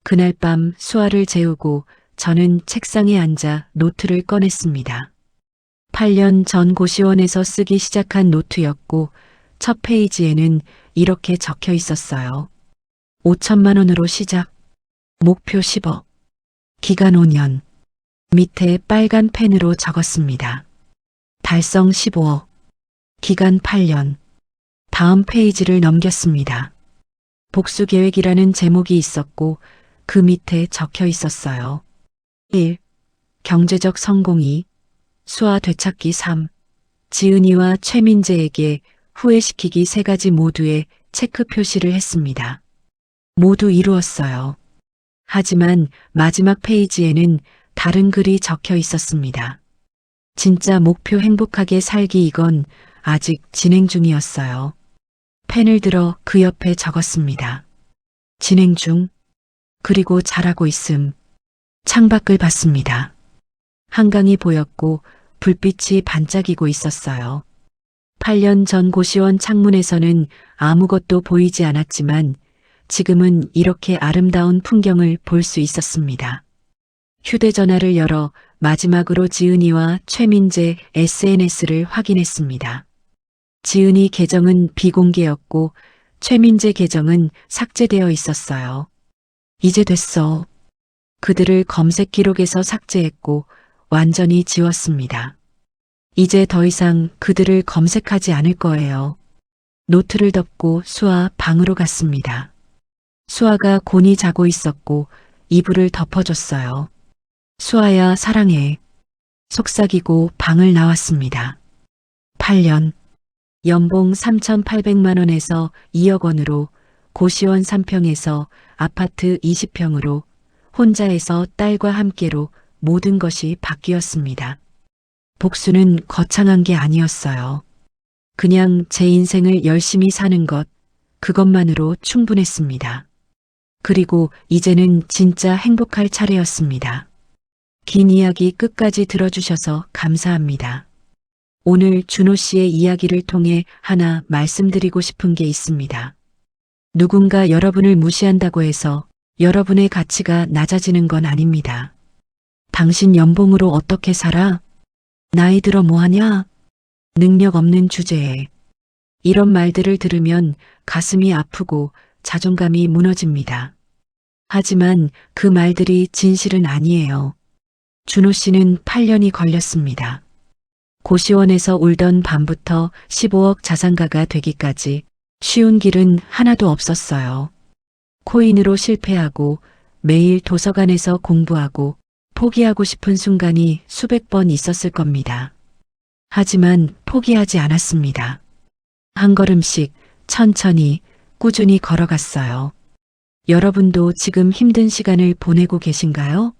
그날 밤 수아를 재우고 저는 책상에 앉아 노트를 꺼냈습니다. 8년 전 고시원에서 쓰기 시작한 노트였고 첫 페이지에는 이렇게 적혀 있었어요. 5천만 원으로 시작. 목표 10억. 기간 5년. 밑에 빨간 펜으로 적었습니다. 달성 15억. 기간 8년. 다음 페이지를 넘겼습니다. 복수 계획이라는 제목이 있었고 그 밑에 적혀 있었어요. 1. 경제적 성공. 2. 수아 되찾기. 3. 지은이와 최민재에게 후회시키기. 3가지 모두에 체크 표시를 했습니다. 모두 이루었어요. 하지만 마지막 페이지에는 다른 글이 적혀 있었습니다. 진짜 목표 행복하게 살기. 이건 아직 진행 중이었어요. 펜을 들어 그 옆에 적었습니다. 진행 중. 그리고 잘하고 있음. 창밖을 봤습니다. 한강이 보였고 불빛이 반짝이고 있었어요. 8년 전 고시원 창문에서는 아무것도 보이지 않았지만 지금은 이렇게 아름다운 풍경을 볼 수 있었습니다. 휴대전화를 열어 마지막으로 지은이와 최민재 SNS를 확인했습니다. 지은이 계정은 비공개였고 최민재 계정은 삭제되어 있었어요. 이제 됐어. 그들을 검색 기록에서 삭제했고 완전히 지웠습니다. 이제 더 이상 그들을 검색하지 않을 거예요. 노트를 덮고 수아 방으로 갔습니다. 수아가 곤히 자고 있었고 이불을 덮어줬어요. 수아야 사랑해. 속삭이고 방을 나왔습니다. 8년. 연봉 3,800만 원에서 2억 원으로 고시원 3평에서 아파트 20평으로 혼자에서 딸과 함께로 모든 것이 바뀌었습니다. 복수는 거창한 게 아니었어요. 그냥 제 인생을 열심히 사는 것, 그것만으로 충분했습니다. 그리고 이제는 진짜 행복할 차례였습니다. 긴 이야기 끝까지 들어주셔서 감사합니다. 오늘 준호 씨의 이야기를 통해 하나 말씀드리고 싶은 게 있습니다. 누군가 여러분을 무시한다고 해서 여러분의 가치가 낮아지는 건 아닙니다. 당신 연봉으로 어떻게 살아? 나이 들어 뭐하냐? 능력 없는 주제에. 이런 말들을 들으면 가슴이 아프고 자존감이 무너집니다. 하지만 그 말들이 진실은 아니에요. 준호 씨는 8년이 걸렸습니다. 고시원에서 울던 밤부터 15억 자산가가 되기까지 쉬운 길은 하나도 없었어요. 코인으로 실패하고 매일 도서관에서 공부하고 포기하고 싶은 순간이 수백 번 있었을 겁니다. 하지만 포기하지 않았습니다. 한 걸음씩 천천히 꾸준히 걸어갔어요. 여러분도 지금 힘든 시간을 보내고 계신가요?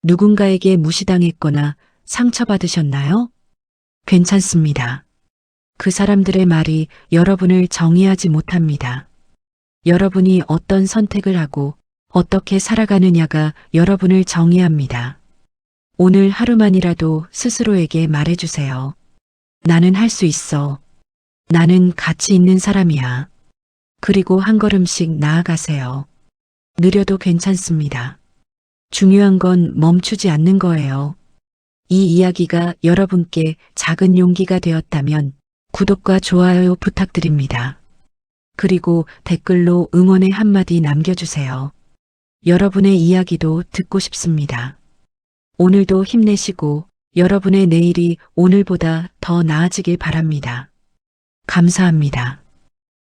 누군가에게 무시당했거나 상처받으셨나요? 괜찮습니다. 그 사람들의 말이 여러분을 정의하지 못합니다. 여러분이 어떤 선택을 하고 어떻게 살아가느냐가 여러분을 정의합니다. 오늘 하루만이라도 스스로에게 말해주세요. 나는 할 수 있어. 나는 가치 있는 사람이야. 그리고 한 걸음씩 나아가세요. 느려도 괜찮습니다. 중요한 건 멈추지 않는 거예요. 이 이야기가 여러분께 작은 용기가 되었다면 구독과 좋아요 부탁드립니다. 그리고 댓글로 응원의 한마디 남겨주세요. 여러분의 이야기도 듣고 싶습니다. 오늘도 힘내시고 여러분의 내일이 오늘보다 더 나아지길 바랍니다. 감사합니다.